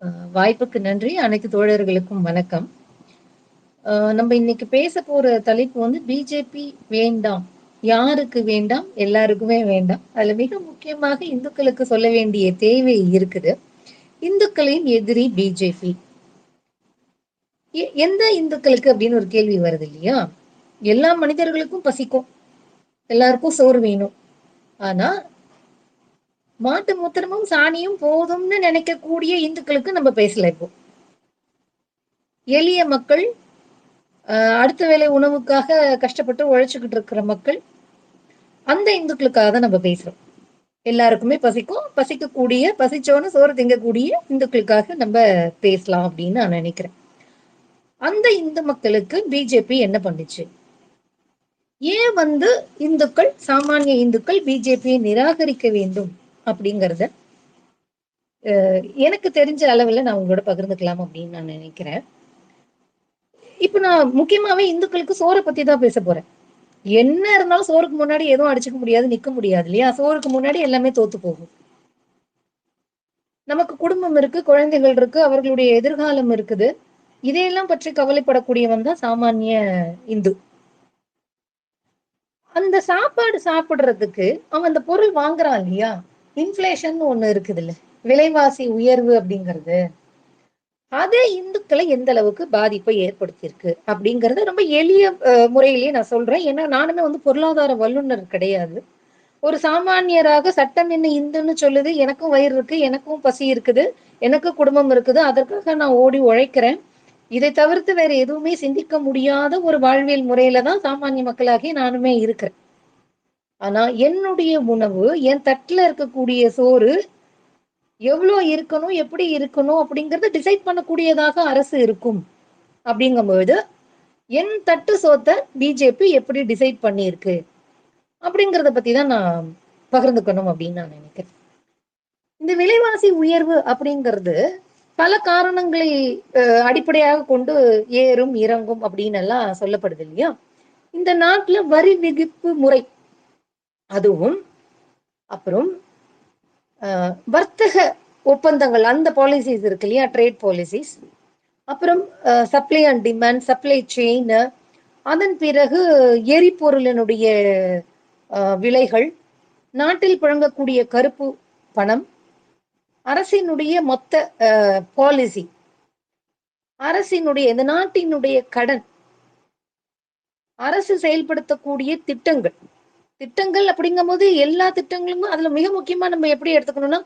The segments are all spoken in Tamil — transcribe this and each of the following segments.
வாய்ப்புக்கு நன்றி. அனைத்து தோழர்களுக்கும் வணக்கம். நம்ம இன்னைக்கு பேச போற தலைப்பு வந்து பிஜேபி வேண்டாம். யாருக்கு வேண்டாம்? எல்லாருக்குமே வேண்டாம். அதுல மிக முக்கியமாக இந்துக்களுக்கு சொல்ல வேண்டிய தேவை இருக்குது. இந்துக்களின் எதிரி பிஜேபி. எந்த இந்துக்களுக்கு அப்படின்னு ஒரு கேள்வி வருது இல்லையா? எல்லா மனிதர்களுக்கும் பசிக்கும். எல்லாருக்கும் சோறு வேணும். ஆனா மாட்டு மூத்திரமும் சாணியும் போதும்னு நினைக்கக்கூடிய இந்துக்களுக்கு நம்ம பேசல இப்போ. எளிய மக்கள், அடுத்த வேளை உணவுக்காக கஷ்டப்பட்டு உழைச்சுக்கிட்டு இருக்கிற மக்கள், அந்த இந்துக்களுக்காக தான் நம்ம பேசுறோம். எல்லாருக்குமே பசிக்கும், பசிக்கக்கூடிய, பசிச்சோன்னு சோறு திங்கக்கூடிய இந்துக்களுக்காக நம்ம பேசலாம் அப்படின்னு நான் நினைக்கிறேன். அந்த இந்து மக்களுக்கு பிஜேபி என்ன பண்ணுச்சு? ஏன் வந்து இந்துக்கள், சாமானிய இந்துக்கள் பிஜேபியை நிராகரிக்க வேண்டும் அப்படிங்கறத எனக்கு தெரிஞ்ச அளவுல நான் உங்களோட பகிர்ந்துக்கலாம் அப்படின்னு நான் நினைக்கிறேன். இப்ப நான் முக்கியமாவே இந்துக்களுக்கு சோறை பத்தி தான் பேச போறேன். என்ன இருந்தாலும் சோறுக்கு முன்னாடி எதுவும் அடிச்சுக்க முடியாது, நிக்க முடியாது இல்லையா? சோறுக்கு முன்னாடி எல்லாமே தோத்து போகும். நமக்கு குடும்பம் இருக்கு, குழந்தைகள் இருக்கு, அவர்களுடைய எதிர்காலம் இருக்குது. இதையெல்லாம் பற்றி கவலைப்படக்கூடியவன் தான் சாமானிய இந்து. அந்த சாப்பாடு சாப்பிடுறதுக்கு அவன் அந்த பொருள் வாங்குறான் இல்லையா? இன்ஃபிளேஷன் ஒண்ணு இருக்குதுல்ல, விலைவாசி உயர்வு அப்படிங்கிறது. அதே இந்துக்களை எந்த அளவுக்கு பாதிப்பை ஏற்படுத்தியிருக்கு அப்படிங்கறத ரொம்ப எளிய முறையிலேயே நான் சொல்றேன். ஏன்னா நானுமே வந்து பொருளாதார வல்லுநர் கிடையாது. ஒரு சாமானியராக சட்டம் என்ன இந்துன்னு சொல்லுது. எனக்கும் வயிறு இருக்கு, எனக்கும் பசி இருக்குது, எனக்கு குடும்பம் இருக்குது. அதற்காக நான் ஓடி உழைக்கிறேன். இதை தவிர்த்து வேற எதுவுமே சிந்திக்க முடியாத ஒரு வாழ்வியல் முறையில தான் சாமானிய மக்களாகி நானுமே இருக்கிறேன். ஆனா என்னுடைய உணவு, என் தட்டுல இருக்கக்கூடிய சோறு எவ்வளவு இருக்கணும், எப்படி இருக்கணும் அப்படிங்கறத டிசைட் பண்ணக்கூடியதாக அரசு இருக்கும். அப்படிங்கும்பொழுது என் தட்டு சோத்த பிஜேபி எப்படி டிசைட் பண்ணியிருக்கு அப்படிங்கறத பத்தி தான் நான் பகிர்ந்துக்கணும் அப்படின்னு நான் நினைக்கிறேன். இந்த விலைவாசி உயர்வு அப்படிங்கிறது பல காரணங்களை அடிப்படையாக கொண்டு ஏறும் இறங்கும் அப்படின்னு எல்லாம் சொல்லப்படுது இல்லையா? இந்த நாட்டுல வரி விதிப்பு முறை, அதுவும் அப்புறம் வர்த்தக ஒப்பந்தங்கள், அந்த பாலிசிஸ் இருக்கு இல்லையா, ட்ரேட் பாலிசிஸ், அப்புறம் supply and demand, supply chain, அதன் பிறகு எரிபொருளினுடைய விலைகள், நாட்டில் புழங்கக்கூடிய கருப்பு பணம், அரசினுடைய மொத்த பாலிசி, அரசினுடைய, இந்த நாட்டினுடைய கடன், அரசு செயல்படுத்தக்கூடிய திட்டங்கள். திட்டங்கள் அப்படிங்கும் போது எல்லா திட்டங்களும் அதுல மிக முக்கியமா நம்ம எப்படி எடுத்துக்கணும்னா,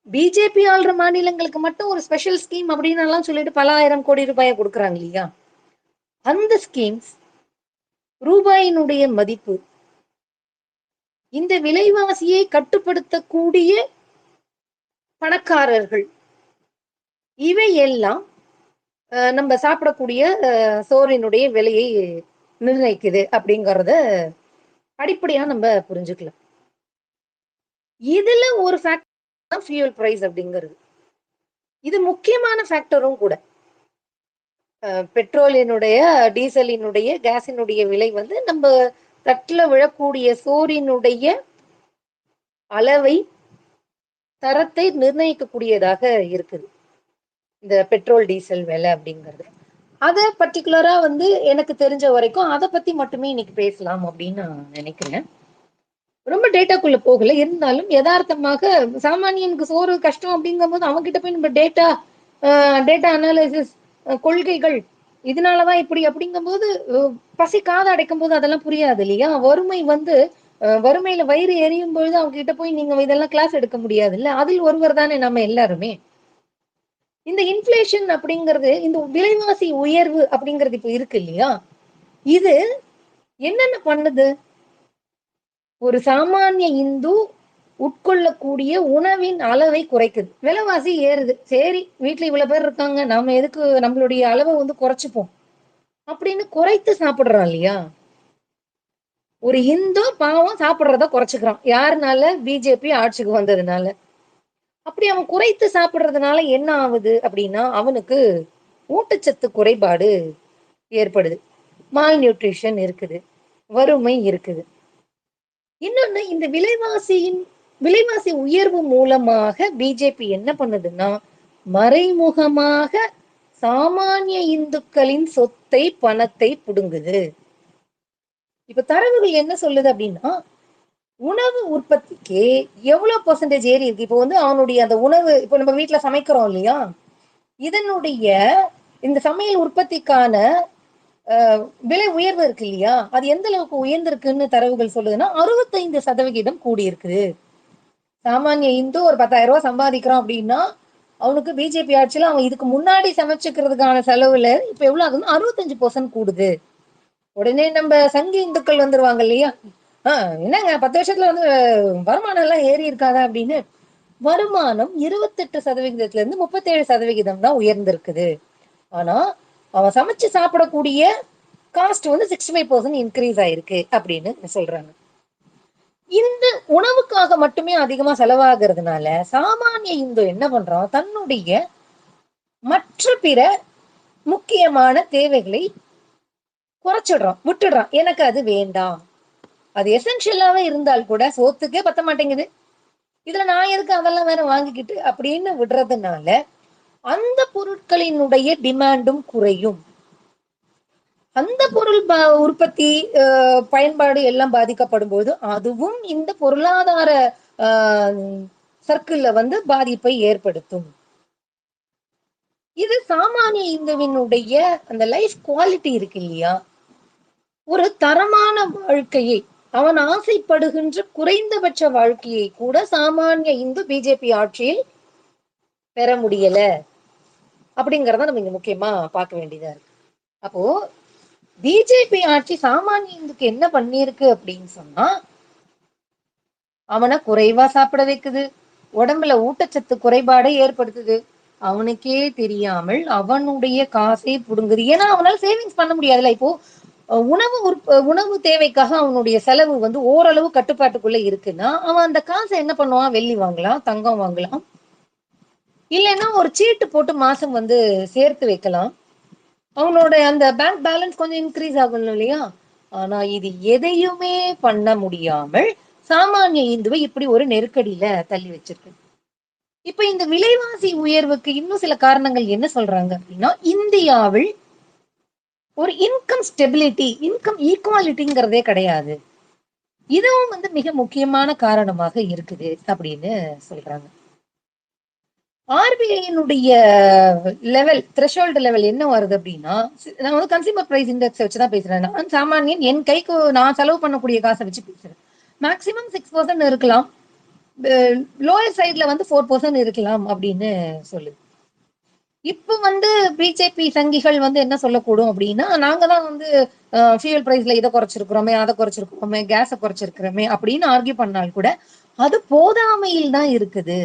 பிஜேபி ஆள்ற மாநிலங்களுக்கு மட்டும் ஒரு ஸ்பெஷல் ஸ்கீம் அப்படின்னு எல்லாம் சொல்லிட்டு பல ஆயிரம் கோடி ரூபாயை கொடுக்குறாங்க இல்லையா? அந்த ஸ்கீம்ஸ், ரூபாயினுடைய மதிப்பு, இந்த விலைவாசியை கட்டுப்படுத்தக்கூடிய பணக்காரர்கள், இவை எல்லாம் நம்ம சாப்பிடக்கூடிய சோறினுடைய விலையை நிர்ணயிக்குது அப்படிங்கறத அடிப்படையா நம்ம புரிஞ்சுக்கலாம். இதுல ஒரு ஃபேக்டர் தான் ஃபியூல் பிரைஸ் அப்படிங்கிறது. இது முக்கியமான ஃபேக்டரும் கூட. பெட்ரோலினுடைய, டீசலினுடைய, கேஸினுடைய விலை வந்து நம்ம தட்டுல விழக்கூடிய சோறினுடைய அளவை, தரத்தை நிர்ணயிக்கக்கூடியதாக இருக்குது இந்த பெட்ரோல் டீசல் விலை அப்படிங்கிறது. அத பர்டிகுலரா வந்து எனக்கு தெரிஞ்ச வரைக்கும் அதை பத்தி மட்டுமே இன்னைக்கு பேசலாம் அப்படின்னு நான் நினைக்கிறேன். ரொம்ப டேட்டாக்குள்ள போகல, இருந்தாலும் யதார்த்தமாக சாமானியனுக்கு சோறு கஷ்டம் அப்படிங்கும் போது அவன்கிட்ட போய் நம்ம டேட்டா அனாலிசிஸ், கொள்கைகள், இதனாலதான் இப்படி அப்படிங்கும் போது பசி காது அடைக்கும் போது அதெல்லாம் புரியாது இல்லையா? வறுமை வந்து வறுமையில வயிறு எரியும் பொழுது அவங்க கிட்ட போய் நீங்க இதெல்லாம் கிளாஸ் எடுக்க முடியாது இல்ல. அதில் ஒருவர் தானே நம்ம எல்லாருமே. இந்த இன்ஃபிளேஷன் அப்படிங்கிறது, இந்த விலைவாசி உயர்வு அப்படிங்கிறது இப்ப இருக்கு இல்லையா? இது என்னென்ன பண்ணுது? ஒரு சாமானிய இந்து உட்கொள்ளக்கூடிய உணவின் அளவை குறைக்குது. விலைவாசி ஏறுது, சரி வீட்டுல இவ்வளவு பேர் இருக்காங்க, நாம எதுக்கு நம்மளுடைய அளவை வந்து குறைச்சுப்போம் அப்படின்னு குறைத்து சாப்பிடுறான் இல்லையா? ஒரு இந்து பாவம் சாப்பிடுறத குறைச்சுக்கிறான். யாருனால? பிஜேபி ஆட்சிக்கு வந்ததுனால. அப்படி அவன் குறைத்து சாப்பிடுறதுனால என்ன ஆகுது அப்படின்னா, அவனுக்கு ஊட்டச்சத்து குறைபாடு ஏற்படுது, மால் நியூட்ரிஷன் இருக்குது, வறுமை இருக்குது. இன்னொன்னு, இந்த விலைவாசி உயர்வு மூலமாக பிஜேபி என்ன பண்ணுதுன்னா, மறைமுகமாக சாமானிய இந்துக்களின் சொத்தை, பணத்தை புடுங்குது. இப்ப தரவுகள் என்ன சொல்லுது அப்படின்னா, உணவு உற்பத்திக்கு எவ்வளவு பெர்சன்டேஜ் ஏறி இருக்கு. இப்போ வந்து அவனுடைய அந்த உணவு, இப்போ நம்ம வீட்டுல சமைக்கிறோம் இல்லையா, இதனுடைய இந்த சமையல் உற்பத்திக்கான விலை உயர்வு இருக்கு இல்லையா, அது எந்த அளவுக்கு உயர்ந்திருக்குன்னு தரவுகள் சொல்லுதுன்னா 65% கூடியிருக்கு. சாமானிய இந்து ஒரு 10,000 ரூபாய் சம்பாதிக்கிறான் அப்படின்னா, அவனுக்கு பிஜேபி ஆட்சியில அவன் இதுக்கு முன்னாடி சமைச்சுக்கிறதுக்கான செலவுல இப்ப எவ்வளவு ஆகுதுன்னா 65% கூடுது. உடனே நம்ம சங்கி இந்துக்கள் வந்துருவாங்க இல்லையா, என்னங்க 10 வருஷத்துல வந்து வருமானம் எல்லாம் ஏறி இருக்காதா அப்படின்னு. வருமானம் 28% இருந்து 37% தான் உயர்ந்திருக்குது. ஆனா அவன் சமைச்சு சாப்பிடக்கூடிய காஸ்ட் வந்து 65% இன்க்ரீஸ் ஆயிருக்கு அப்படின்னு சொல்றாங்க. இந்த உணவுக்காக மட்டுமே அதிகமா செலவாகிறதுனால சாமானிய இந்து என்ன பண்றான், தன்னுடைய மற்ற பிற முக்கியமான தேவைகளை குறைச்சிடுறான், விட்டுடுறான். எனக்கு அது வேண்டாம், அது எசென்சியலாவே இருந்தால் கூட சோத்துக்கே பத்த மாட்டேங்குது, இதுல நான் எதுக்கு அதெல்லாம் வேற வாங்கிக்கிட்டு அப்படின்னு விடுறதுனால அந்த பொருட்களினுடைய டிமாண்டும் குறையும். அந்த பொருள் உற்பத்தி பயன்பாடு எல்லாம் பாதிக்கப்படும் போது அதுவும் இந்த பொருளாதார சர்க்கிள்ல வந்து பாதிப்பை ஏற்படுத்தும். இது சாமானிய இந்துவினுடைய அந்த லைஃப் குவாலிட்டி இருக்கு இல்லையா, ஒரு தரமான வாழ்க்கையை, அவன் ஆசைப்படுகின்ற குறைந்தபட்ச வாழ்க்கையை கூட சாமானிய இந்து பிஜேபி ஆட்சியில் பெற முடியல அப்படிங்கறத நம்ம இங்க முக்கியமா பார்க்க வேண்டியதா இருக்கு. அப்போ பிஜேபி ஆட்சி சாமானிய இந்துக்கு என்ன பண்ணிருக்கு அப்படின்னு சொன்னா, அவனை குறைவா சாப்பிட வைக்குது, உடம்புல ஊட்டச்சத்து குறைபாடை ஏற்படுத்துது, அவனுக்கே தெரியாமல் அவனுடைய காசை புடுங்குது. ஏன்னா அவனால சேவிங்ஸ் பண்ண முடியாதுல்ல. இப்போ உணவு தேவைக்காக அவனுடைய செலவு வந்து ஓரளவு கட்டுப்பாட்டுக்குள்ள இருக்குன்னா அவன் அந்த காசை என்ன பண்ணுவான், வெள்ளி வாங்கலாம், தங்கம் வாங்கலாம், இல்லைன்னா ஒரு சீட்டு போட்டு மாசம் வந்து சேர்த்து வைக்கலாம், அவனோட அந்த பேங்க் பேலன்ஸ் கொஞ்சம் இன்க்ரீஸ் ஆகணும் இல்லையா. ஆனா இது எதையுமே பண்ண முடியாமல் சாமானிய இந்துவை இப்படி ஒரு நெருக்கடியில தள்ளி வச்சிருக்கு. இப்ப இந்த விலைவாசி உயர்வுக்கு இன்னும் சில காரணங்கள் என்ன சொல்றாங்க அப்படின்னா, இந்தியாவில் ஒரு இன்கம் ஸ்டெபிலிட்டி, இன்கம் ஈக்குவாலிட்டிங்கிறதே கிடையாது, இதுவும் வந்து மிக முக்கியமான காரணமாக இருக்குது அப்படின்னு சொல்றாங்க. ஆர்பிஐனுடைய லெவல், த்ரெஷோல்டு லெவல் என்ன வருது அப்படின்னா, நான் வந்து கன்சியூமர் பிரைஸ் இண்டெக்ஸ் வச்சுதான் பேசுறேன். நான் சாமானியன், என் கைக்கு நான் செலவு பண்ணக்கூடிய காசை வச்சு பேசுறேன். மேக்சிமம் 6% இருக்கலாம், லோயர் சைட்ல வந்து 4% இருக்கலாம் அப்படின்னு சொல்லுது. இப்ப வந்து பிஜேபி சங்கிகள் வந்து என்ன சொல்லக்கூடும் அப்படின்னா, நாங்க தான் வந்து ஃபியூல் பிரைஸ்ல இதை குறைச்சிருக்கிறோமே, அதை குறைச்சிருக்கிறோமே, கேஸை குறைச்சிருக்கிறோமே அப்படின்னு ஆர்கியூ பண்ணால் கூட அது போதாமையில் தான் இருக்குது.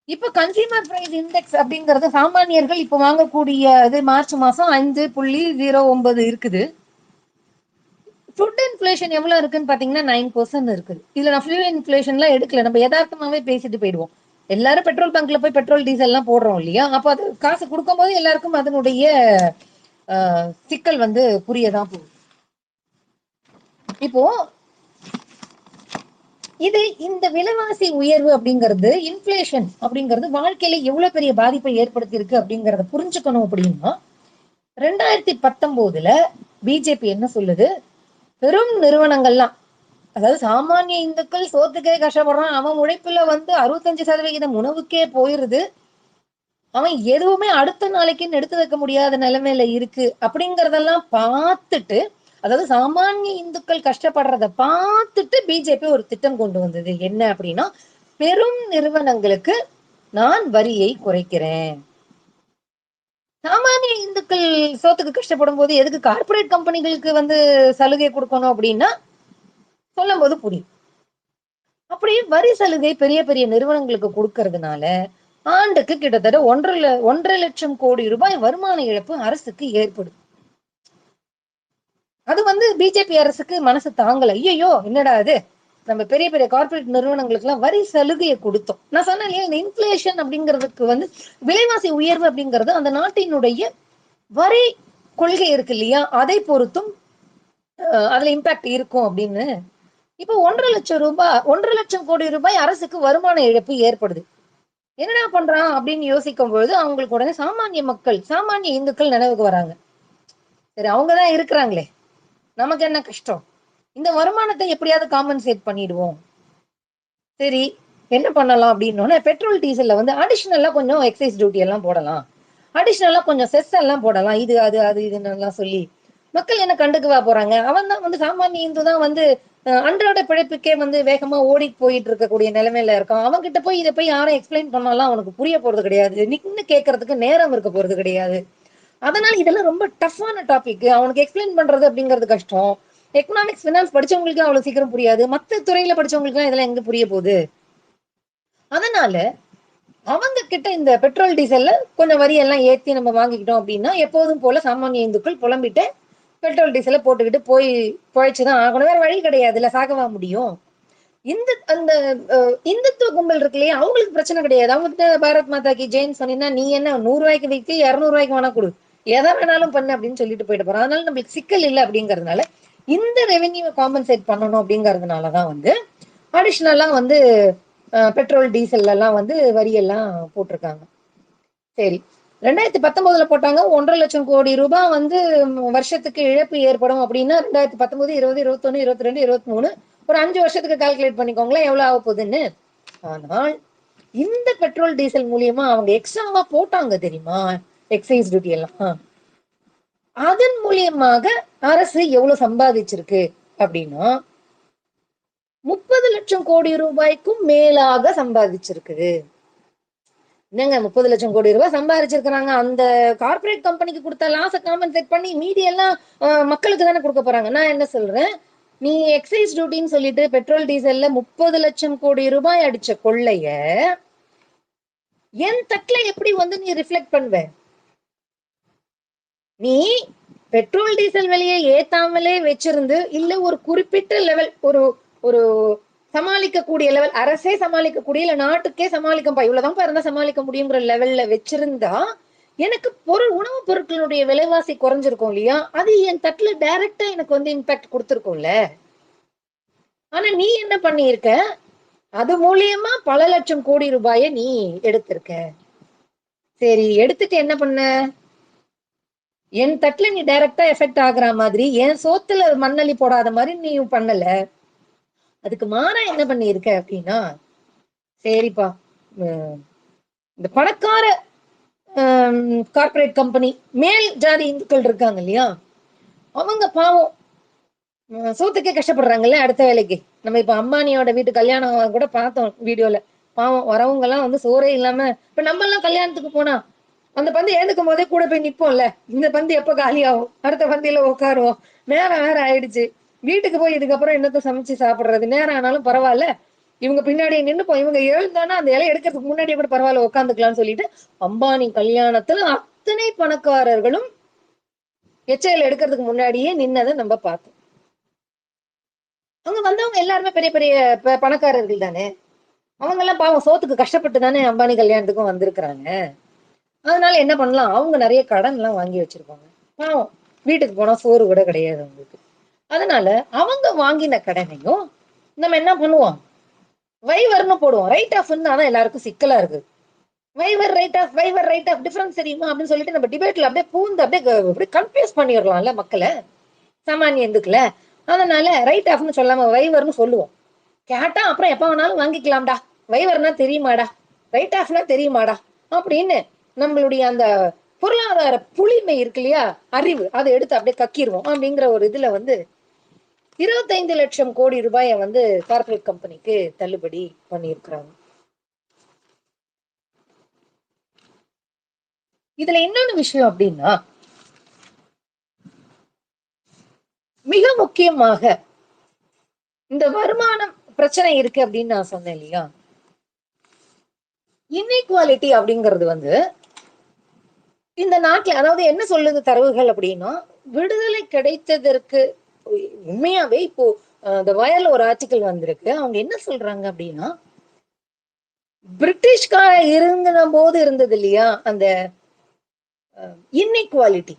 இப்ப கன்சியூமர் பிரைஸ் இண்டெக்ஸ் அப்படிங்கறது சாமானியர்கள் இப்ப வாங்கக்கூடிய இது மார்ச் மாசம் 5.09 இருக்குது. ஃபுட் இன்ஃபிளேஷன் எவ்வளவு இருக்குன்னு பாத்தீங்கன்னா 9% இருக்குது. இதுல நான் ஃபியூல் இன்ஃபிளேஷன்லாம் எடுக்கல, நம்ம யதார்த்தமாவே பேசிட்டு போயிடுவோம். எல்லாரும் பெட்ரோல் பங்க்ல போய் பெட்ரோல் டீசல் எல்லாம் போடுறோம் இல்லையா, அப்ப அது காசு கொடுக்கும் போது எல்லாருக்கும் அதனுடைய சிக்கல் வந்து புரியதான் போகுது. இப்போ இது இந்த விலைவாசி உயர்வு அப்படிங்கிறது, இன்ஃபிளேஷன் அப்படிங்கிறது வாழ்க்கையில எவ்வளவு பெரிய பாதிப்பை ஏற்படுத்தி இருக்கு அப்படிங்கறத புரிஞ்சுக்கணும். அப்படின்னா 2019 பிஜேபி என்ன சொல்லுது, பெரும் நிறுவனங்கள்லாம், அதாவது சாமானிய இந்துக்கள் சோத்துக்கே கஷ்டப்படுறான், அவன் உழைப்புல வந்து 65% உணவுக்கே போயிருது, அவன் எதுவுமே அடுத்த நாளைக்குன்னு எடுத்து வைக்க முடியாத நிலைமையில இருக்கு அப்படிங்கறதெல்லாம் பார்த்துட்டு, அதாவது சாமானிய இந்துக்கள் கஷ்டப்படுறத பார்த்துட்டு பிஜேபி ஒரு திட்டம் கொண்டு வந்தது. என்ன அப்படின்னா, பெரும் நிறுவனங்களுக்கு நான் வரியை குறைக்கிறேன். சாமானிய இந்துக்கள் சோத்துக்கு கஷ்டப்படும் போது எதுக்கு கார்பரேட் கம்பெனிகளுக்கு வந்து சலுகை கொடுக்கணும் அப்படின்னா சொல்லும் போது புரியும். அப்படி வரி சலுகை பெரிய பெரிய நிறுவனங்களுக்கு கொடுக்கறதுனால ஆண்டுக்கு கிட்டத்தட்ட 1.5 லட்சம் கோடி ரூபாய் வருமான இழப்பு அரசுக்கு ஏற்படும். அது வந்து பிஜேபி அரசுக்கு மனசு தாங்கல. ஐயோ என்னடா அது, நம்ம பெரிய பெரிய கார்பரேட் நிறுவனங்களுக்கு எல்லாம் வரி சலுகையை கொடுத்தோம். நான் சொன்னேன் இல்லையா, இந்த இன்ஃபிளேஷன் அப்படிங்கிறதுக்கு வந்து விலைவாசி உயர்வு அப்படிங்கிறது அந்த நாட்டினுடைய வரி கொள்கை இருக்கு இல்லையா, அதை பொறுத்தும் அதுல இம்பாக்ட் இருக்கும் அப்படின்னு. இப்ப 1.5 லட்சம் கோடி ரூபாய் அரசுக்கு வருமான இழப்பு ஏற்படுது. என்னடா பண்றான் அப்படின்னு யோசிக்கும் பொழுது அவங்களுக்கு உடனே சாமானிய மக்கள், சாமானிய இந்துக்கள் நினைவுக்கு வராங்க. சரி, அவங்கதான் இருக்கிறாங்களே, நமக்கு என்ன கஷ்டம், இந்த வருமானத்தை எப்படியாவது காம்பன்சேட் பண்ணிடுவோம். சரி, என்ன பண்ணலாம் அப்படின்னோடனே பெட்ரோல் டீசல்ல வந்து அடிஷனலா கொஞ்சம் எக்ஸைஸ் டியூட்டி எல்லாம் போடலாம், அடிஷனலா கொஞ்சம் செஸ் எல்லாம் போடலாம், இது அது அது இதுன்னு எல்லாம் சொல்லி மக்கள் என்ன கண்டுக்குவா போறாங்க. அவன் தான் வந்து சாமானிய இந்து தான் வந்து அன்றாட பிழைப்புக்கே வந்து வேகமா ஓடி போயிட்டு இருக்கக்கூடிய நிலைமையில இருக்கான். அவன் கிட்ட போய் இதை போய் யாரும் எக்ஸ்பிளைன் பண்ணாலும் அவனுக்கு புரிய போறது கிடையாது, நின்னு கேட்கறதுக்கு நேரம் இருக்க போறது கிடையாது. அதனால இதெல்லாம் ரொம்ப டஃப்பான டாபிக், அவனுக்கு எக்ஸ்பிளைன் பண்றது அப்படிங்கிறது கஷ்டம். எக்கனாமிக்ஸ் பினான்ஸ் படிச்சவங்களுக்கு அவ்வளவு சீக்கிரம் புரியாது, மத்த துறையில படிச்சவங்களுக்கு எல்லாம் இதெல்லாம் எங்க புரிய போகுது. அதனால அவங்க கிட்ட இந்த பெட்ரோல் டீசல்ல கொஞ்சம் வரி எல்லாம் ஏத்தி நம்ம வாங்கிக்கிட்டோம் அப்படின்னா எப்போதும் போல சாமானிய இந்துக்கள் புலம்பிட்டு பெட்ரோல் டீசலை போட்டுக்கிட்டு போய் பொழைச்சுதான் ஆகணும், வேற வழி கிடையாது, இல்ல சாகவா முடியும். இந்த அந்த இந்துத்துவ கும்பல் இருக்கு இல்லையா, அவங்களுக்கு பிரச்சனை கிடையாது. அவங்க பாரத் மாதா கி ஜெயின் சொன்னீங்கன்னா நீ என்ன 100 ரூபாய்க்கு விற்று 200 ரூபாய்க்கு வேணா கொடு, எதை வேணாலும் பண்ணு அப்படின்னு சொல்லிட்டு போயிட்டு போறோம். அதனால நம்மளுக்கு சிக்கல் இல்லை அப்படிங்கறதுனால இந்த ரெவென்யூ காம்பன்சேட் பண்ணணும் அப்படிங்கறதுனாலதான் வந்து அடிஷ்னலா வந்து பெட்ரோல் டீசல் எல்லாம் வந்து வரி எல்லாம் போட்டிருக்காங்க. சரி, 2019 போட்டாங்க 1,50,000 கோடி ரூபாய் வந்து வருஷத்துக்கு இழப்பு ஏற்படும் அப்படின்னா 2019, 20, 21, 22, 23 ஒரு 5 வருஷத்துக்கு கால்குலேட் பண்ணிக்கோங்களேன் எவ்வளவு ஆக போகுதுன்னு. ஆனால் இந்த பெட்ரோல் டீசல் மூலியமா அவங்க எக்ஸ்ட்ராவா போட்டாங்க தெரியுமா எக்ஸைஸ் டியூட்டி எல்லாம், அதன் மூலியமாக அரசு எவ்வளவு சம்பாதிச்சிருக்கு அப்படின்னா 30 லட்சம் கோடி ரூபாய்க்கும் மேலாக சம்பாதிச்சிருக்குது. என்னங்க 30 லட்சம் கோடி ரூபாய் சம்பாதிச்சிருக்கிறாங்க, அந்த கார்பரேட் கம்பெனிக்கு கொடுத்த லாஸ காம்பன்சேட் பண்ணி மீதி எல்லாம் மக்களுக்கு தானே கொடுக்க போறாங்க. நான் என்ன சொல்றேன், நீ எக்ஸைஸ் டியூட்டின்னு சொல்லிட்டு பெட்ரோல் டீசல்ல 30 லட்சம் கோடி ரூபாய் அடிச்ச கொள்ளைய என் தட்டுல எப்படி வந்து நீ ரிஃப்ளெக்ட் பண்ணுவ? நீ பெட்ரோல் டீசல் விலையை ஏத்தாமலே வச்சிருந்து இல்ல ஒரு குறிப்பிட்ட லெவல், ஒரு ஒரு சமாளிக்கக்கூடிய லெவல், அரசே சமாளிக்கக்கூடிய இல்ல நாட்டுக்கே சமாளிக்கப்பா இவ்வளவுதான் இருந்தா சமாளிக்க முடியுங்கிற லெவல்ல வச்சிருந்தா எனக்கு உணவு பொருட்களுடைய விலைவாசி குறைஞ்சிருக்கும் இல்லையா, அது என் தட்டுல டைரக்டா எனக்கு வந்து இம்பாக்ட் கொடுத்துருக்கும்ல. ஆனா நீ என்ன பண்ணிருக்க, அது மூலியமா பல லட்சம் கோடி ரூபாய நீ எடுத்திருக்க. சரி, எடுத்துட்டு என்ன பண்ண, என் தட்டுல நீ டைரக்டா எஃபெக்ட் ஆகுற மாதிரி என் சோத்துல மண்ணள்ளி போடாத மாதிரி நீ பண்ணல. அதுக்கு மாறா என்ன பண்ணிருக்க அப்படின்னா, சரிப்பா இந்த பணக்கார கார்பரேட் கம்பெனி மேல் ஜாதி இந்துக்கள் இருக்காங்க இல்லையா, அவங்க பாவம் சோத்துக்கே கஷ்டப்படுறாங்கல்ல அடுத்த வேலைக்கு. நம்ம இப்ப அம்பானியோட வீட்டு கல்யாணம் கூட பார்த்தோம் வீடியோல, பாவம் வரவங்க எல்லாம் வந்து சோறே இல்லாம, இப்ப நம்ம எல்லாம் கல்யாணத்துக்கு போனா அந்த பந்து ஏந்துக்கும் போதே கூட போய் நிப்போம்ல, இந்த பந்து எப்ப காலியாகும் அடுத்த பந்தியில உட்காருவோம், நேரம் வேற ஆயிடுச்சு, வீட்டுக்கு போய் இதுக்கப்புறம் என்னத்த சமைச்சு சாப்பிடுறது, நேரம் ஆனாலும் பரவாயில்ல இவங்க பின்னாடி நின்னுப்போம், இவங்க எழுந்தானா அந்த இலையை எடுக்கிறதுக்கு முன்னாடியே கூட பரவாயில்ல உட்காந்துக்கலாம்னு சொல்லிட்டு அம்பானி கல்யாணத்துல அத்தனை பணக்காரர்களும் எச்சையில எடுக்கிறதுக்கு முன்னாடியே நின்னதை நம்ம பார்த்தோம். அவங்க வந்தவங்க எல்லாருமே பெரிய பெரிய பணக்காரர்கள் தானே, அவங்க எல்லாம் பாவம் சோத்துக்கு கஷ்டப்பட்டு தானே அம்பானி கல்யாணத்துக்கும் வந்திருக்கிறாங்க. அதனால என்ன பண்ணலாம், அவங்க நிறைய கடன் எல்லாம் வாங்கி வச்சிருப்பாங்க, பாவம் வீட்டுக்கு போனா சோறு கூட கிடையாது அவங்களுக்கு. அதனால அவங்க வாங்கின கடனையும் நம்ம என்ன பண்ணுவோம், வைவர்னு போடுவோம். ரைட் ஆஃப்னு தான் எல்லாருக்கும் சிக்கலா இருக்கு. Waiver write off, waiver write off difference தெரியுமா அப்படின்னு சொல்லிட்டு நம்ம டிபேட்ல அப்படியே பூந்து அப்படியே கன்ஃபியூஸ் பண்ணிடலாம்ல மக்களை, சாமானிய இந்துக்கள. அதனால ரைட் ஆஃப்னு சொல்லாம வைவர்னு சொல்லுவோம். கேட்டா அப்புறம் எப்ப வேணாலும் வாங்கிக்கலாம்டா, வைவர்னா தெரியுமாடா, ரைட் ஆஃப்னா தெரியுமாடா அப்படின்னு நம்மளுடைய அந்த பொருளாதார புளிமை இருக்கு இல்லையா, அறிவு, அதை எடுத்து அப்படியே கக்கிடுவோம் அப்படிங்கிற ஒரு இதுல வந்து 25 லட்சம் கோடி ரூபாயை வந்து கார்பரேட் கம்பெனிக்கு தள்ளுபடி பண்ணியிருக்கிறாங்க. இதுல இன்னொன்னு விஷயம் அப்படின்னா, மிக முக்கியமாக இந்த வருமானம் பிரச்சனை இருக்கு அப்படின்னு நான் சொன்னேன் இல்லையா, இன்இக்வாலிட்டி அப்படிங்கிறது வந்து இந்த நாட்டுல, அதாவது என்ன சொல்லுது தரவுகள் அப்படின்னா, விடுதலை கிடைத்ததற்கு உண்மையாவே இப்போ இந்த வயர்ல ஒரு ஆர்டிக்கல் வந்திருக்கு, அவங்க என்ன சொல்றாங்க அப்படின்னா, பிரிட்டிஷ்கார இருந்த போது இருந்தது இல்லையா அந்த இன்இக்வாலிட்டி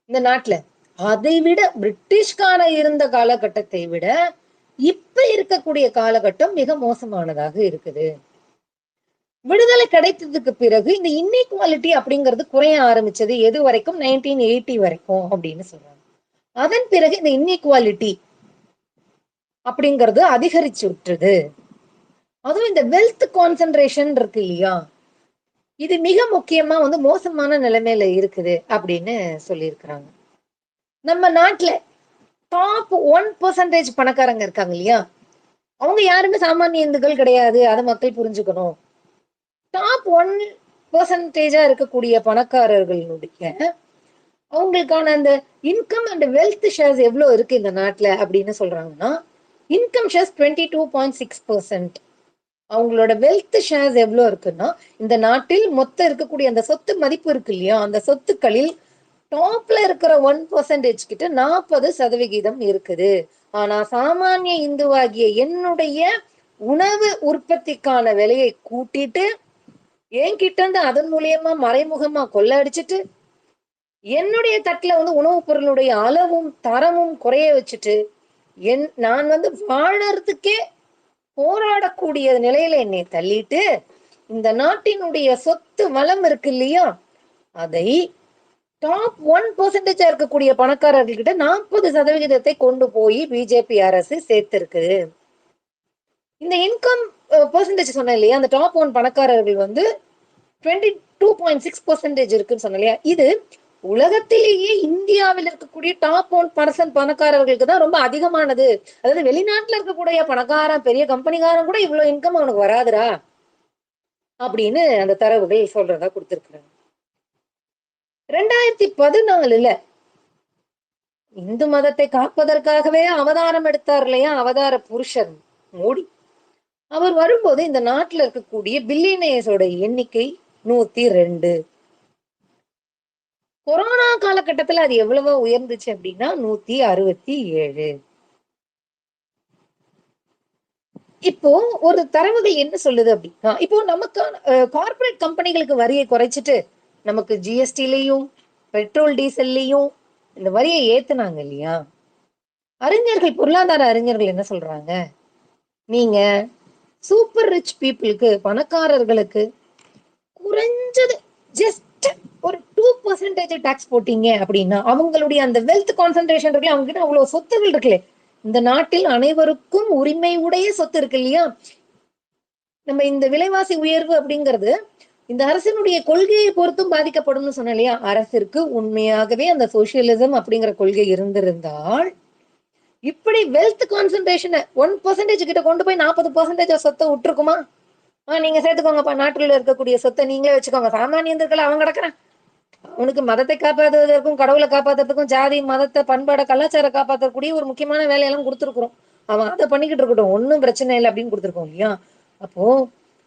இந்த நாட்டுல, அதை விட பிரிட்டிஷ்கார இருந்த காலகட்டத்தை விட இப்ப இருக்கக்கூடிய காலகட்டம் மிக மோசமானதாக இருக்குது. விடுதலை கிடைத்ததுக்கு பிறகு இந்த இன்இக்வாலிட்டி அப்படிங்கிறது குறைய ஆரம்பிச்சது எது வரைக்கும் 1980 வரைக்கும் அப்படின்னு சொல்றாங்க. அதன் பிறகு இந்த இன்இக்வாலிட்டி அப்படிங்கிறது அதிகரிச்சு விட்டுருது. அதுவும் இந்த வெல்த் கான்சென்ட்ரேஷன் இருக்கு இல்லையா, இது மிக முக்கியமா மோசமான நிலைமையில இருக்குது அப்படின்னு சொல்லியிருக்கிறாங்க. நம்ம நாட்டுல டாப் 1% பணக்காரங்க இருக்காங்க இல்லையா, அவங்க யாருமே சாமானிய இந்துக்கள் கிடையாது. அதை மக்கள் புரிஞ்சுக்கணும். டாப் 1% இருக்கக்கூடிய பணக்காரர்களுடைய அவங்களுக்கான அந்த இன்கம் அண்ட் வெல்த் ஷேர்ஸ் எவ்வளவு இருக்கு இந்த நாட்டுல அப்படின்னு சொல்றாங்கன்னா, இன்கம் ஷேர்ஸ் 22.6%. அவங்களோட வெல்த் ஷேர்ஸ் எவ்வளவு இருக்குன்னா, இந்த நாட்டில் மொத்தம் இருக்கக்கூடிய அந்த சொத்து மதிப்பு இருக்கு இல்லையா, அந்த சொத்துக்களில் டாப்ல இருக்கிற 1% கிட்ட 40% இருக்குது. ஆனா சாமானிய இந்துவாகிய என்னுடைய உணவு உற்பத்திக்கான விலையை கூட்டிட்டு என்கிட்ட இருந்து அதன் மூலியமா மறைமுகமா கொள்ள அடிச்சுட்டு என்னுடைய தட்டுல உணவுப் பொருளுடைய அளவும் தரமும் குறைய வச்சுட்டு நான் வாழறதுக்கே போராடக்கூடிய நிலையில என்னை தள்ளிட்டு இந்த நாட்டினுடைய சொத்து வளம் இருக்கு இல்லையா, அதை டாப் 1% இருக்கக்கூடிய பணக்காரர்கள் கிட்ட 40% கொண்டு போய் பிஜேபி அரசு சேர்த்திருக்கு. இந்த இன்கம் பெர்சன்டேஜ் சொன்னேன் இல்லையா, அந்த டாப் 1 பணக்காரர்கள் 22.6% இருக்குன்னு சொன்ன இல்லையா, இது உலகத்திலேயே இந்தியாவில் இருக்கக்கூடிய டாப் 1% பணக்காரர்களுக்கு தான் ரொம்ப அதிகமானது. அதாவது வெளிநாட்டுல இருக்கக்கூடிய பணக்காரன் பெரிய கம்பெனிக்காரன் கூட இவ்வளவு இன்கம் அவனுக்கு வராதுரா அப்படின்னு அந்த தரவுகள் சொல்றதா கொடுத்திருக்கிறாங்க. 2014 இந்து மதத்தை காப்பதற்காகவே அவதாரம் எடுத்தார் இல்லையா அவதார புருஷர் மோடி. அவர் வரும்போது இந்த நாட்டுல இருக்கக்கூடிய பில்லியனர்ஸோட எண்ணிக்கை 102. கொரோனா காலகட்டத்துல அது எவ்வளவோ உயர்ந்துச்சு அப்படின்னா 167. இப்போ ஒரு தரவுகள் என்ன சொல்லுது அப்படின்னா, இப்போ நமக்கான கார்பரேட் கம்பெனிகளுக்கு வரியை குறைச்சிட்டு நமக்கு ஜிஎஸ்டிலையும் பெட்ரோல் டீசல்லையும் இந்த வரியை ஏத்துனாங்க இல்லையா, அறிஞர்கள் பொருளாதார அறிஞர்கள் என்ன சொல்றாங்க, நீங்க சூப்பர் ரிச் பீப்புளுக்கு பணக்காரர்களுக்கு குறைஞ்சது ஜஸ்ட் ஒரு 2% டாக்ஸ் போட்டீங்க அப்படின்னா அவங்களுடைய அந்த வெல்த் கான்சென்ட்ரேஷன் இருக்குல்ல, அவங்க கிட்ட அவ்வளவு சொத்துகள் இருக்குல்ல, இந்த நாட்டில் அனைவருக்கும் உரிமை உடைய சொத்து இருக்கு இல்லையா, நம்ம இந்த விலைவாசி உயர்வு அப்படிங்கிறது இந்த அரசினுடைய கொள்கையை பொறுத்தும் பாதிக்கப்படும் சொன்ன இல்லையா, அரசிற்கு உண்மையாகவே அந்த சோசியலிசம் அப்படிங்கிற கொள்கை இருந்திருந்தால் இப்படி வெல்த் கான்சென்ட்ரேஷன் 1% கிட்ட கொண்டு போய் 40% சொத்தை விட்டுருக்குமா? நீங்க சேர்த்துக்கோங்கப்பா, நாட்டில் இருக்கக்கூடிய சொத்தை நீங்களே வச்சுக்கோங்க, சாமானியர்கள் அவன் கிடக்குறான், அவனுக்கு மதத்தை காப்பாற்றுவதற்கும் கடவுளை காப்பாற்றுறதுக்கும் ஜாதி மதத்தை பண்பாட கலாச்சார காப்பாற்றக்கூடிய ஒரு முக்கியமான வேலையெல்லாம் கொடுத்துருக்குறோம், அவன் அதை பண்ணிக்கிட்டு இருக்கட்டும், ஒன்னும் பிரச்சனை இல்லை அப்படின்னு கொடுத்துருக்கோம் இல்லையா. அப்போ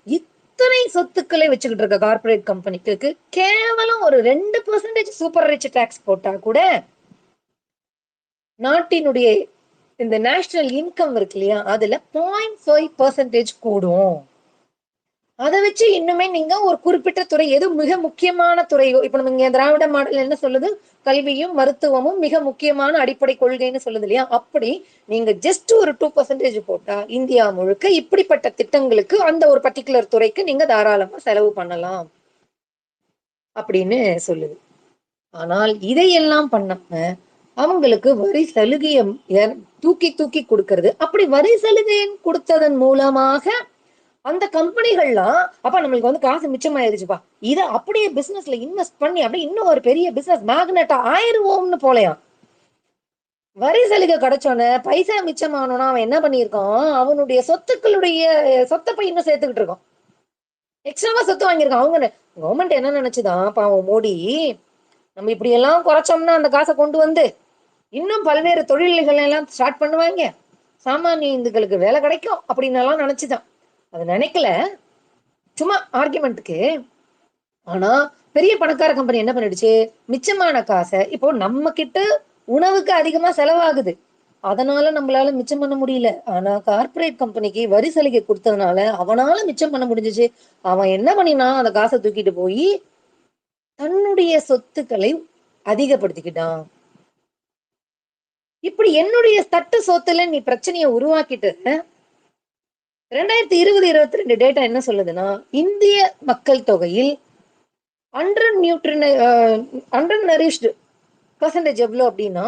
இத்தனை சொத்துக்களை வச்சுக்கிட்டு இருக்க கார்பரேட் கம்பெனிக்கு கேவலம் ஒரு 2% சூப்பர் ரிச் டாக்ஸ் போட்டா கூட நாட்டினுடைய இந்த நேஷனல் இன்கம் இருக்கு இல்லையா, அதுல 0.5% கூடும். அதை வச்சு இன்னுமே நீங்க ஒரு குறிப்பிட்ட துறை எது மிக முக்கியமான துறையோ, இப்ப நம்ம இங்க திராவிட மாடல் என்ன சொல்லுது, கல்வியும் மருத்துவமும் மிக முக்கியமான அடிப்படை கொள்கைன்னு சொல்லுது இல்லையா, அப்படி நீங்க ஜஸ்ட் ஒரு 2% போட்டா இந்தியா முழுக்க இப்படிப்பட்ட திட்டங்களுக்கு அந்த ஒரு பர்டிகுலர் துறைக்கு நீங்க தாராளமா செலவு பண்ணலாம் அப்படின்னு சொல்லுது. ஆனால் இதையெல்லாம் பண்ணாம அவங்களுக்கு வரி சலுகையை தூக்கி தூக்கி கொடுக்கறது, அப்படி வரி சலுகை கொடுத்ததன் மூலமாக அந்த கம்பெனிகள்லாம் அப்ப நம்மளுக்கு காசு மிச்சமாயிருச்சுப்பா, இதை அப்படியே பிசினஸ்ல இன்வெஸ்ட் பண்ணி அப்படியே இன்னும் ஒரு பெரிய பிசினஸ் மேக்னெட்டா ஆயிருவோம்னு போலையாம். வரி சலுகை கிடைச்சோன்னு பைசா மிச்சமானோன்னா அவன் என்ன பண்ணியிருக்கான், அவனுடைய சொத்தை போய் இன்னும் சேர்த்துக்கிட்டு இருக்கான், எக்ஸ்ட்ராவா சொத்து வாங்கியிருக்கான். அவங்க கவர்மெண்ட் என்ன நினைச்சுதான் பாவம் மோடி, நம்ம இப்படி எல்லாம் குறைச்சோம்னா அந்த காசை கொண்டு வந்து இன்னும் பல்வேறு தொழில்கள் எல்லாம் ஸ்டார்ட் பண்ணுவாங்க, சாமானிய இந்துக்களுக்கு வேலை கிடைக்கும் அப்படின்னு எல்லாம் நினைச்சுதான். அது நினைக்கல, சும்மா ஆர்குமெண்ட்டுக்கு. ஆனா பெரிய பணக்கார கம்பெனி என்ன பண்ணிடுச்சு, மிச்சமான காசை இப்போ நம்ம கிட்ட உணவுக்கு அதிகமா செலவாகுது, அதனால நம்மளால மிச்சம் பண்ண முடியல. ஆனா கார்பரேட் கம்பெனிக்கு வரி சலுகை கொடுத்ததுனால அவனால மிச்சம் பண்ண முடிஞ்சிச்சு. அவன் என்ன பண்ணினா, அந்த காசை தூக்கிட்டு போய் தன்னுடைய சொத்துக்களை அதிகப்படுத்திக்கிட்டான். இப்படி என்னுடைய தட்டு சொத்துல நீ பிரச்சனையை உருவாக்கிட்டு 2020-22 டேட்டா என்ன சொல்லுதுன்னா, இந்திய மக்கள் தொகையில் அண்டர் நரிஷ்டு பர்சன்டேஜ் எவ்வளவு அப்படின்னா,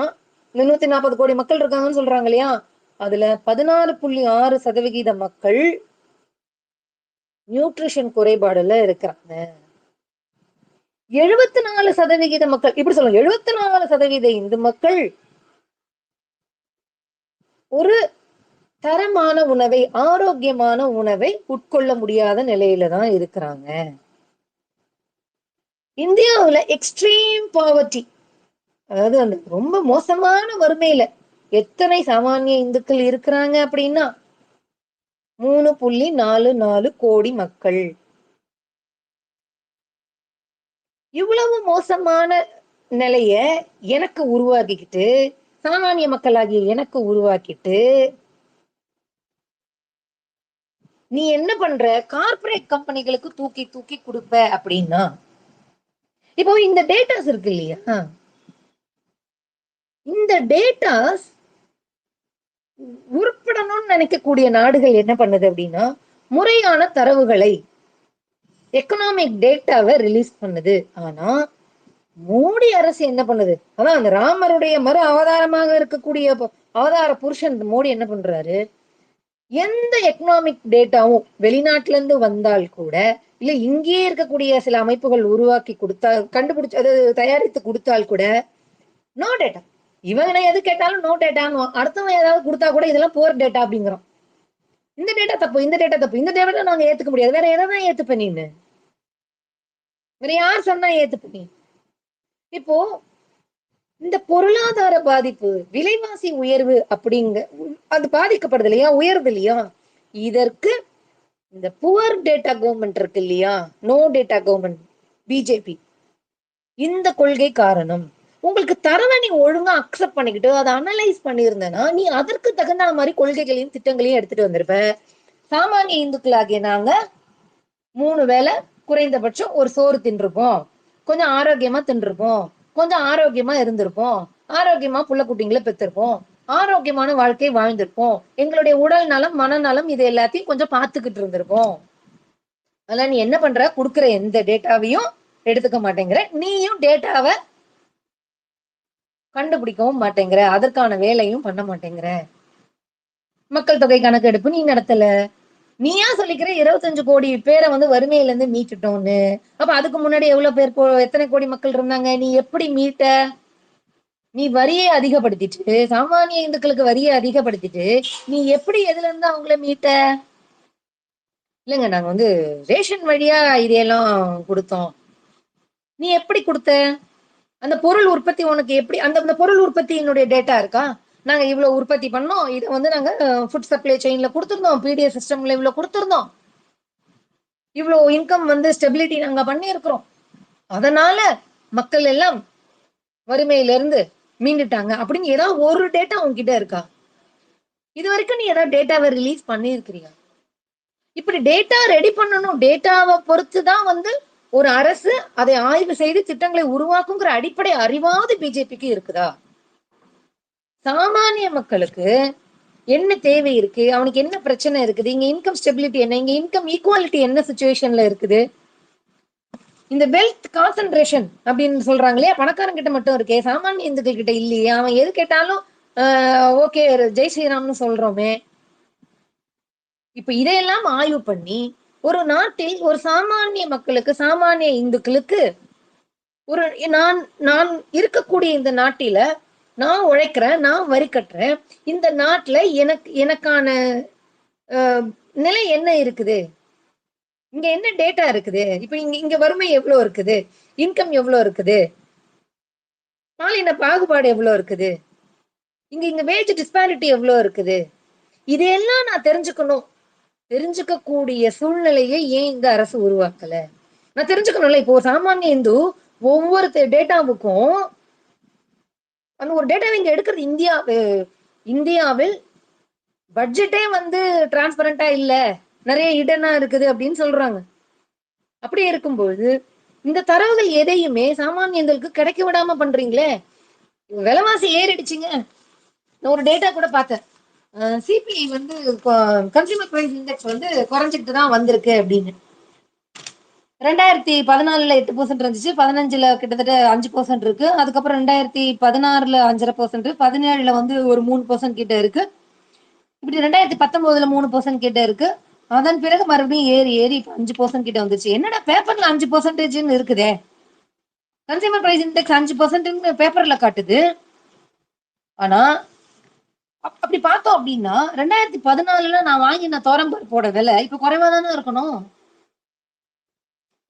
140 கோடி மக்கள் இருக்காங்கன்னு சொல்றாங்க இல்லையா, அதுல 16.6% மக்கள் நியூட்ரிஷன் குறைபாடுல இருக்கிறாங்க. 74% மக்கள், இப்படி சொல்லுங்க, 74% இந்து மக்கள் ஒரு தரமான உணவை, ஆரோக்கியமான உணவை உட்கொள்ள முடியாத நிலையில தான் இருக்கிறாங்க. இந்தியாவுல எக்ஸ்ட்ரீம் பாவர்ட்டி, அதாவது அந்த ரொம்ப மோசமான வறுமையில எத்தனை சாமானிய இந்துக்கள் இருக்கிறாங்க அப்படின்னா 3.44 கோடி மக்கள். இவ்வளவு மோசமான நிலைய எனக்கு உருவாக்கிக்கிட்டு, சாமானிய மக்களாகிய எனக்கு உருவாக்கிட்டு, நீ என்ன பண்ற, கார்ப்பரேட் கம்பெனிகளுக்கு தூக்கி தூக்கி கொடுப்ப அப்படின்னா, இப்போ இந்த டேட்டாஸ் இருக்கு இல்லையா, இந்த டேட்டாஸ் உருப்படணும்னு நினைக்கக்கூடிய நாடுகள் என்ன பண்ணுது அப்படின்னா, முறையான தரவுகளை, எக்கனாமிக் டேட்டாவை ரிலீஸ் பண்ணுது. ஆனா மோடி அரசு என்ன பண்ணுது, அதான் அந்த ராமருடைய மறு அவதாரமாக இருக்கக்கூடிய அவதார புருஷன் மோடி என்ன பண்றாரு, எந்த எக்கனாமிக் டேட்டாவும் வெளிநாட்டுல இருந்து வந்தால் கூட, இல்ல இங்கேயே இருக்கக்கூடிய சில அமைப்புகள் உருவாக்கி கொடுத்தா, கண்டுபிடிச்சு அது தயாரித்து கொடுத்தால் கூட, நோ டேட்டா. இவங்க எது கேட்டாலும் நோ டேட்டான்னு, அடுத்தவங்க ஏதாவது கொடுத்தா கூட இதெல்லாம் போர் டேட்டா அப்படிங்கிறோம். இந்த டேட்டா தப்பு, இந்த டேட்டா தப்பு, இந்த டேட்டா நாங்க ஏத்துக்க முடியாது. வேற எதான் ஏத்துப்ப நீன்னு? வேற யார் சொன்னா ஏத்துப்ப நீ? இப்போ இந்த பொருளாதார பாதிப்பு, விலைவாசி உயர்வு அப்படிங்க, அது பாதிக்கப்படுது இல்லையா, உயர்வு இல்லையா, இதற்கு இந்த புவர் டேட்டா கவர்மெண்ட் இருக்கு இல்லையா, நோ டேட்டா கவர்மெண்ட், பிஜேபி, இந்த கொள்கை காரணம். உங்களுக்கு தரவை நீ ஒழுங்கா அக்செப்ட் பண்ணிக்கிட்டு அதை அனலைஸ் பண்ணியிருந்தேன்னா, நீ அதற்கு தகுந்த மாதிரி கொள்கைகளையும் திட்டங்களையும் எடுத்துட்டு வந்திருப்ப. சாமானிய இந்துக்களாகிய நாங்க 3 வேளை குறைந்தபட்சம் ஒரு சோறு தின்றுப்போம், கொஞ்சம் ஆரோக்கியமா தின்றுப்போம், கொஞ்சம் ஆரோக்கியமா இருந்திருப்போம், ஆரோக்கியமா புள்ள குட்டிங்களை பெற்றிருப்போம், ஆரோக்கியமான வாழ்க்கை வாழ்ந்திருப்போம், எங்களுடைய உடல் நலம் மனநலம் இது எல்லாத்தையும் கொஞ்சம் பார்த்துக்கிட்டு இருந்திருப்போம். அதெல்லாம் நீ என்ன பண்ற, கொடுக்குற எந்த டேட்டாவையும் எடுத்துக்க மாட்டேங்கிற, நீயும் டேட்டாவை கண்டுபிடிக்கவும் மாட்டேங்கிற, அதற்கான வேலையும் பண்ண மாட்டேங்கிற. மக்கள் தொகை கணக்கெடுப்பு நீ நடத்தல. நீயா சொல்லிக்கிற 25 கோடி பேரை வந்து வறுமையில இருந்து மீட்டுட்டோம்னு. அப்ப அதுக்கு முன்னாடி எவ்வளவு பேர், எத்தனை கோடி மக்கள் இருந்தாங்க, நீ எப்படி மீட்ட? நீ வரியை அதிகப்படுத்திட்டு, சாமானிய இந்துக்களுக்கு வரியை அதிகப்படுத்திட்டு, நீ எப்படி எதுல இருந்து அவங்கள மீட்ட? இல்லைங்க, நாங்க வந்து ரேஷன் வழியா இதையெல்லாம் கொடுத்தோம். நீ எப்படி கொடுத்த? அந்த பொருள் உற்பத்தி உனக்கு எப்படி, அந்த அந்த பொருள் உற்பத்தியினுடைய டேட்டா இருக்கா? நாங்க இவ்வளவு உற்பத்தி பண்ணோம், இதை வந்து நாங்க ஃபுட் சப்ளை செயின்ல கொடுத்திருந்தோம், பிடிஎஸ் சிஸ்டம்ல இவ்வளவு கொடுத்திருந்தோம், இவ்வளவு இன்கம் வந்து ஸ்டெபிலிட்டி நாங்க பண்ணியிருக்கிறோம், அதனால மக்கள் எல்லாம் வறுமையில இருந்து மீண்டுட்டாங்க அப்படின்னு ஏதாவது ஒரு டேட்டா உங்ககிட்ட இருக்கா? இது வரைக்கும் நீ ஏதாவது டேட்டாவை ரிலீஸ் பண்ணிருக்கிறியா? இப்படி டேட்டா ரெடி பண்ணணும், டேட்டாவை பொறுத்துதான் வந்து ஒரு அரசு அதை ஆய்வு செய்து திட்டங்களை உருவாக்குங்கிற அடிப்படை அறிவாவது பிஜேபிக்கு இருக்குதா? சாமானிய மக்களுக்கு என்ன தேவை இருக்கு, அவனுக்கு என்ன பிரச்சனை இருக்குது, இங்க இன்கம் ஸ்டெபிலிட்டி என்ன, இங்க இன்கம் ஈக்குவாலிட்டி என்ன சுச்சுவேஷன்ல இருக்குது, இந்த வெல்த் கான்சென்ட்ரேஷன் அப்படின்னு சொல்றாங்க இல்லையா, பணக்காரன் கிட்ட மட்டும் இருக்கே, சாமானிய இந்துக்கள் கிட்ட இல்லையே, அவன் எது கேட்டாலும் ஓகே ஜெய் ஸ்ரீராம்னு சொல்றோமே. இப்ப இதையெல்லாம் ஆய்வு பண்ணி ஒரு நாட்டில் ஒரு சாமானிய மக்களுக்கு, சாமானிய இந்துக்களுக்கு ஒரு, நான் நான் இருக்கக்கூடிய இந்த நாட்டில நான் உழைக்கிறேன், நான் வரி கட்டுறேன், இந்த நாட்டுல எனக்கான நிலை என்ன இருக்குது, இங்க என்ன டேட்டா இருக்குது, இப்ப இங்க இங்க வறுமை எவ்வளவு இருக்குது, இன்கம் எவ்வளவு இருக்குது, பாலின பாகுபாடு எவ்வளவு இருக்குது, இங்க இங்க வேஜ் டிஸ்பாரிட்டி எவ்வளவு இருக்குது, இதையெல்லாம் நான் தெரிஞ்சுக்கணும். தெரிஞ்சுக்க கூடிய சூழ்நிலையை ஏன் இந்த அரசு உருவாக்கல? நான் தெரிஞ்சுக்கணும்ல. இப்போ சாமானிய இந்து ஒவ்வொரு டேட்டாவுக்கும் அந்த ஒரு டேட்டாவை இங்க எடுக்கிறது, இந்தியாவில் பட்ஜெட்டே வந்து டிரான்ஸ்பரண்டா இல்ல, நிறைய இடனா இருக்குது அப்படின்னு சொல்றாங்க. அப்படி இருக்கும்போது இந்த தரவுகள் எதையுமே சாமானியங்களுக்கு கிடைக்க விடாம பண்றீங்களே. விலைவாசி ஏறிடுச்சுங்க. நான் ஒரு டேட்டா கூட பார்த்தேன், சிபிஐ வந்து கன்சியூமர் பிரைஸ் இண்டெக்ஸ் வந்து குறைஞ்சிட்டு தான் வந்திருக்கு அப்படின்னு. 2014 8% இருந்துச்சு, 15ல கிட்டத்தட்ட 5% இருக்கு. அதுக்கப்புறம் 2016 5.5%, 17ல வந்து ஒரு 3% கிட்ட இருக்கு. இப்படி 2019ல 3% கிட்ட இருக்கு. அதன் பிறகு மறுபடியும் ஏறி ஏறி 5% கிட்ட வந்துச்சு. என்னடா பேப்பர்ல 5% இருக்குதே, கன்சியூமர் பிரைஸ் இண்டெக்ஸ் 5% பேப்பர்ல காட்டுது. ஆனா அப்படி பார்த்தோம் அப்படின்னா 2014ல நான் வாங்கின துவரம்பருப்போட விலை இப்ப குறைவா தானே இருக்கணும்.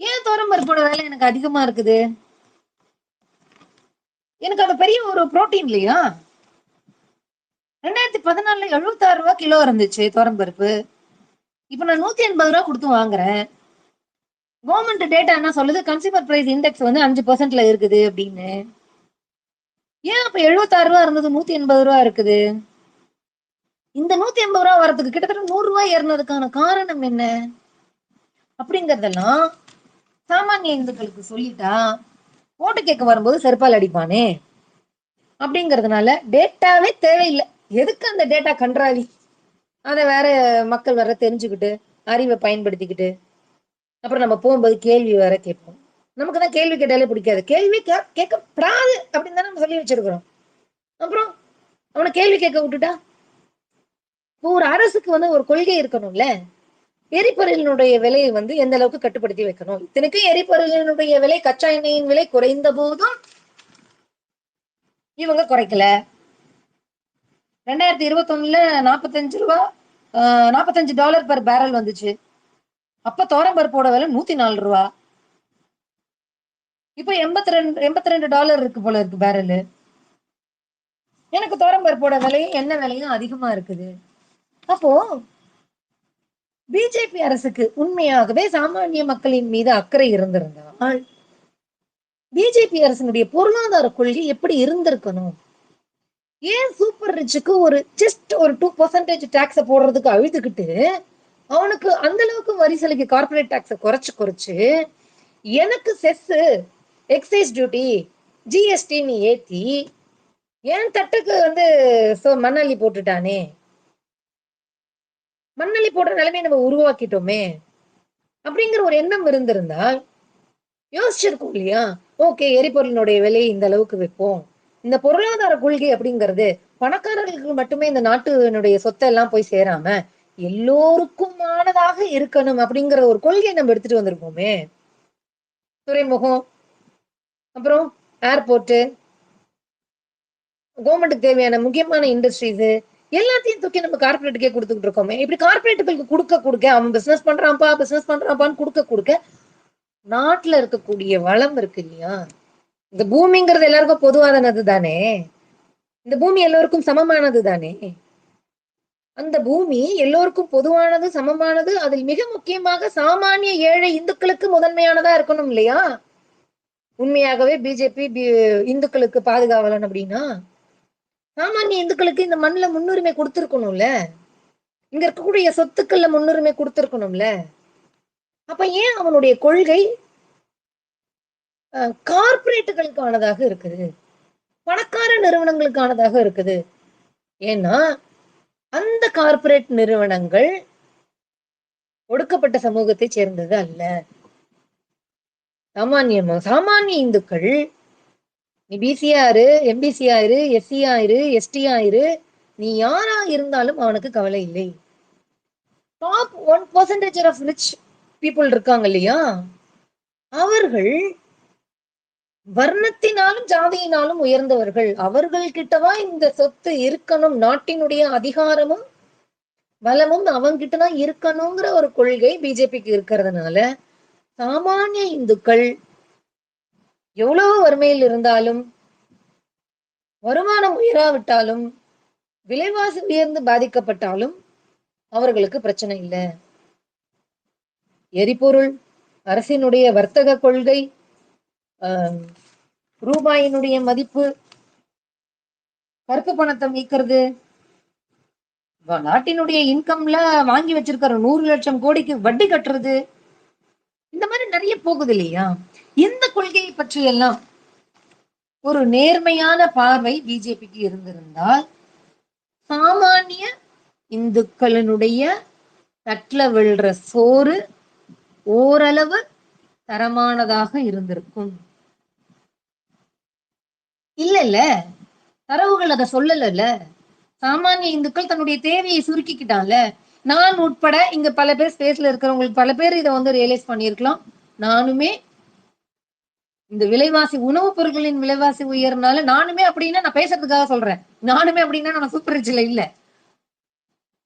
ஏன் துவரம்பருப்போட விலை எனக்கு அதிகமா இருக்குது? எனக்கு அது பெரிய ஒரு புரோட்டீன் இல்லையா? 2014ல 76 கிலோ இருந்துச்சு துவரம்பருப்பு. இப்ப நான் 180 கொடுத்து வாங்குறேன். கவர்மெண்ட் டேட்டா என்ன சொல்லுது? கன்சியூமர் பிரைஸ் இண்டெக்ஸ் வந்து 5%ல இருக்குது அப்படின்னு. ஏன் அப்ப 76 இருந்தது 180 இருக்குது? இந்த 180 வரதுக்கு கிட்டத்தட்ட 100 ஏறினதுக்கான காரணம் என்ன அப்படிங்கறதெல்லாம் சாமானிய இந்துக்களுக்கு சொல்லிட்டா ஓட்டு கேட்க வரும்போது செருப்பால் அடிப்பானே அப்படிங்கறதுனால டேட்டாவே தேவையில்லை. எதுக்கு அந்த டேட்டா கன்றாவி? அதை வேற மக்கள் வேற தெரிஞ்சுக்கிட்டு அறிவை பயன்படுத்திக்கிட்டு அப்புறம் நம்ம போகும்போது கேள்வி வேற கேட்போம். நமக்கு தான் கேள்வி கேட்டாலே பிடிக்காது. கேள்வி கேட்கப்படாது அப்படின்னு தான் நம்ம சொல்லி வச்சிருக்கிறோம். அப்புறம் அவனை கேள்வி கேட்க விட்டுட்டா ஒரு அரசுக்கு வந்து ஒரு கொள்கை இருக்கணும்ல. எரிபொருளினுடைய விலையை வந்து எந்த அளவுக்கு கட்டுப்படுத்தி வைக்கணும். இத்தனைக்கும் எரிபொருளினுடைய விலை, கச்சா எண்ணெயின் விலை குறைந்த போதும் இவங்க குறைக்கல. 2021ல 45 ரூபா, $45 பெர் பேரல் வந்துச்சு. அப்ப துவரம்பருப்போட விலை 104 ரூபா. இப்ப $82 இருக்கு போல இருக்கு பேரல். எனக்கு துவரம்பருப்போட விலையும் என்ன விலையும் அதிகமா இருக்குது. அப்போ பிஜேபி அரசுக்கு உண்மையாகவே சாமானிய மக்களின் மீது அக்கறை இருந்திருந்தால் பிஜேபி அரசினுடைய பொருளாதார கொள்கை எப்படி இருந்திருக்கணும்? ஏன் சூப்பர் ரிச்சுக்கு ஒரு ஜஸ்ட் ஒரு 2% டாக்ஸ போடுறதுக்கு அழுதுகிட்டு அவனுக்கு அந்த அளவுக்கு வரி சலுகை கார்பரேட் டாக்ஸ குறைச்சு எனக்கு செஸ், எக்ஸைஸ் டியூட்டி, ஜிஎஸ்டின்னு ஏத்தி ஏன் தட்டுக்கு வந்து மண்ணள்ளி போட்டுட்டானே. மண்ணள்ளி போடுற நிலைமையை நம்ம உருவாக்கிட்டோமே அப்படிங்கிற ஒரு எண்ணம் இருந்திருந்தால் யோசிச்சிருக்கோம் இல்லையா? ஓகே, எரிபொருளினுடைய விலையை இந்த அளவுக்கு வைப்போம். இந்த பொருளாதார கொள்கை அப்படிங்கிறது பணக்காரர்களுக்கு மட்டுமே இந்த நாட்டினுடைய சொத்தை எல்லாம் போய் சேராம எல்லோருக்குமானதாக இருக்கணும் அப்படிங்கிற ஒரு கொள்கையை நம்ம எடுத்துட்டு வந்திருக்கோமே. துறைமுகம், அப்புறம் ஏர்போர்ட், கவர்மெண்ட்டுக்கு தேவையான முக்கியமான இண்டஸ்ட்ரீஸ் எல்லாத்தையும் தூக்கி நம்ம கார்பரேட்டுக்கே கொடுத்துக்கிட்டு இருக்கோமே. இப்படி கார்பரேட்டுகளுக்கு கொடுக்க அவன் பிசினஸ் பண்றான்ப்பான்னு கொடுக்க நாட்டுல இருக்கக்கூடிய வளம் இருக்கு இல்லையா? இந்த பூமிங்கிறது எல்லாருக்கும் பொதுவானது தானே. இந்த பூமி எல்லோருக்கும் சமமானது தானே. அந்த பூமி எல்லோருக்கும் பொதுவானது, சமமானது. அதில் மிக முக்கியமாக சாமானிய ஏழை இந்துக்களுக்கு முதன்மையானதா இருக்கணும் இல்லையா? உண்மையாகவே பிஜேபி இந்துக்களுக்கு பாதுகாவலன் அப்படின்னா சாமானிய இந்துக்களுக்கு இந்த மண்ணுல முன்னுரிமை கொடுத்திருக்கணும்ல. இங்க இருக்கக்கூடிய சொத்துக்கள்ல முன்னுரிமை கொடுத்திருக்கணும்ல. அப்ப ஏன் அவனுடைய கொள்கை கார்பரேட்டுகளுக்கானதாக இருக்குது, பணக்கார நிறுவனங்களுக்கானதாக இருக்குது? ஏன்னா அந்த கார்பரேட் நிறுவனங்கள் ஒடுக்கப்பட்ட சமூகத்தை சேர்ந்தது அல்ல. சாமானிய இந்துக்கள், நீ பிசியா இரு, எம்பிசியா இரு, எஸ்சியா இரு, எஸ்டியா இரு, நீ யாரா இருந்தாலும் அவனுக்கு கவலை இல்லை. டாப் 1% ஆஃப் ரிச் பீப்புள் இருக்காங்க இல்லையா? அவர்கள் வர்ணத்தினாலும் ஜாதியினாலும் உயர்ந்தவர்கள். அவர்கள் கிட்டவா இந்த சொத்து இருக்கணும், நாட்டினுடைய அதிகாரமும் பலமும் அவங்கிட்டதான் இருக்கணுங்கிற ஒரு கொள்கை பிஜேபிக்கு இருக்கிறதுனால சாமானிய இந்துக்கள் எவ்வளவு வறுமையில் இருந்தாலும், வருமானம் உயராவிட்டாலும், விலைவாசி உயர்ந்து பாதிக்கப்பட்டாலும் அவர்களுக்கு பிரச்சனை இல்லை. எரிபொருள், அரசினுடைய வர்த்தக கொள்கை, ரூபாயினுடைய மதிப்பு, கருப்பு பணத்தை மீட்கிறது, நாட்டினுடைய இன்கம்ல வாங்கி வச்சிருக்கிற 100 லட்சம் கோடிக்கு வட்டி கட்டுறது, இந்த மாதிரி நிறைய போகுது இல்லையா? இந்த கொள்கையை பற்றி எல்லாம் ஒரு நேர்மையான பார்வை பிஜேபிக்கு இருந்திருந்தால் சாமானிய இந்துக்களினுடைய தட்டுல விழுற சோறு ஓரளவு தரமானதாக இருந்திருக்கும். இல்ல தரவுகள் அதை சொல்லல. சாமானிய இந்துக்கள் தன்னுடைய தேவையை சுருக்கிக்கிட்டான்ல. நான் உட்பட இங்க பல பேர் ஸ்பேஸ்ல இருக்கிறவங்களுக்கு பல பேர் இதை வந்து ரியலைஸ் பண்ணியிருக்கலாம். நானுமே இந்த விலைவாசி உணவுப் பொருட்களின் விலைவாசி உயர்னால நானுமே அப்படின்னா நான் பேசுறதுக்காக சொல்றேன். நானுமே அப்படின்னா நான் சூப்பர் ரிச்ல இல்ல.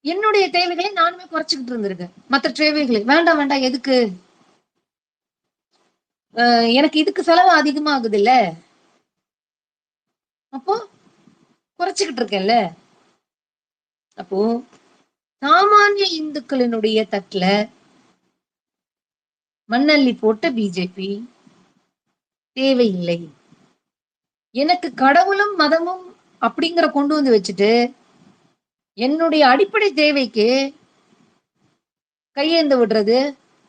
என்னுடைய தேவைகளை நானுமே குறைச்சிக்கிட்டு இருந்திருக்கேன். மற்ற தேவைகளை வேண்டாம் வேண்டாம் எதுக்கு, எனக்கு இதுக்கு செலவு அதிகமாகுது இல்ல, அப்போ குறைச்சிக்கிட்டு இருக்கேன்ல. அப்போ சாமானிய இந்துக்களினுடைய தட்டுல மண்ணள்ளி போட்ட பிஜேபி தேவையில்லை. எனக்கு கடவுளும் மதமும் அப்படிங்கிற கொண்டு வந்து வச்சுட்டு என்னுடைய அடிப்படை தேவைக்கு கையேந்து விடுறது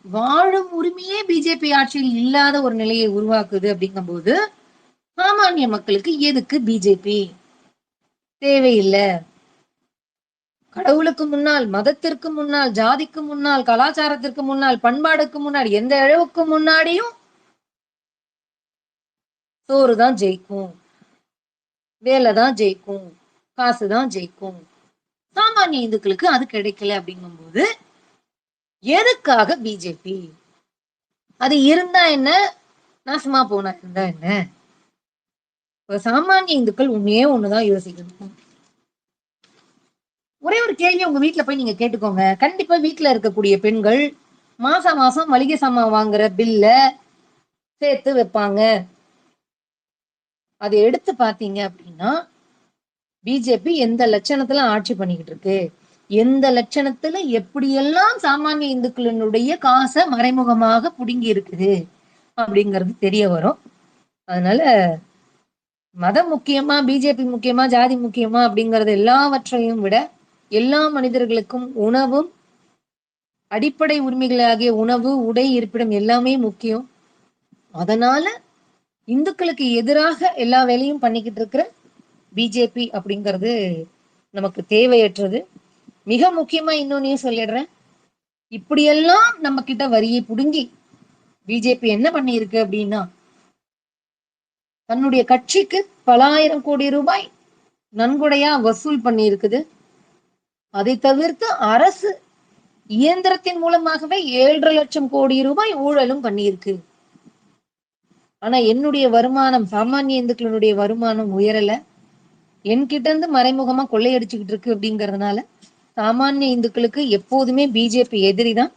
வாழும் உரிமையே பிஜேபி ஆட்சியில் இல்லாத ஒரு நிலையை உருவாக்குது. அப்படிங்கும் போது சாமானிய மக்களுக்கு எதுக்கு பிஜேபி தேவையில்லை. கடவுளுக்கு முன்னால், மதத்திற்கு முன்னால், ஜாதிக்கு முன்னால், கலாச்சாரத்திற்கு முன்னால், பண்பாடுக்கு முன்னாடி, எந்த அளவுக்கு முன்னாடியும் சோறு தான் ஜெயிக்கும், வேலை தான் ஜெயிக்கும், காசு தான் ஜெயிக்கும். சாமானிய இந்துக்களுக்கு அது கிடைக்கல. அப்படிங்கும் போது எதுக்காக பிஜேபி? அது இருந்தா என்ன, நாசமா போனா இருந்தா என்ன? சாமானிய இந்துக்கள் உண்மையே ஒண்ணுதான் யோசிக்கணும். ஒரே ஒரு கேள்வி உங்க வீட்டுல போய் நீங்க கேட்டுக்கோங்க. கண்டிப்பா வீட்டுல இருக்கக்கூடிய பெண்கள் மாசம் மாசம் மளிகை சாமான் வாங்குற பில்ல சேர்த்து வைப்பாங்க. அதை எடுத்து பாத்தீங்க அப்படின்னா பிஜேபி எந்த லட்சணத்துல ஆட்சி பண்ணிக்கிட்டு இருக்கு, எந்த லட்சணத்துல எப்படியெல்லாம் சாமானிய இந்துக்களினுடைய காசை மறைமுகமாக புடுங்கி இருக்குது அப்படிங்கிறது தெரிய வரும். அதனால மதம் முக்கியமா, பிஜேபி முக்கியமா, ஜாதி முக்கியமா அப்படிங்கறது எல்லாவற்றையும் விட எல்லா மனிதர்களுக்கும் உணவும் அடிப்படை உரிமைகளாகிய உணவு, உடை, இருப்பிடம் எல்லாமே முக்கியம். அதனால இந்துக்களுக்கு எதிராக எல்லா வேலையும் பண்ணிக்கிட்டு இருக்கிற பிஜேபி அப்படிங்கிறது நமக்கு தேவையற்றது. மிக முக்கியமா இன்னொன்னையும் சொல்லிடுறேன். இப்படியெல்லாம் நம்ம கிட்ட வரியை புடுங்கி பிஜேபி என்ன பண்ணிருக்கு அப்படின்னா, தன்னுடைய கட்சிக்கு பல ஆயிரம் கோடி ரூபாய் நன்கொடையா வசூல் பண்ணி இருக்குது. அதை தவிர்த்து அரசு இயந்திரத்தின் மூலமாகவே 7.5 லட்சம் கோடி ரூபாய் ஊழலும் பண்ணியிருக்கு. ஆனா என்னுடைய வருமானம், சாமானிய இந்துக்களுடைய வருமானம் உயரல. என்கிட்ட இருந்து மறைமுகமா கொள்ளையடிச்சுக்கிட்டு இருக்கு. அப்படிங்கறதுனால சாமானிய இந்துக்களுக்கு எப்போதுமே பிஜேபி எதிரிதான்.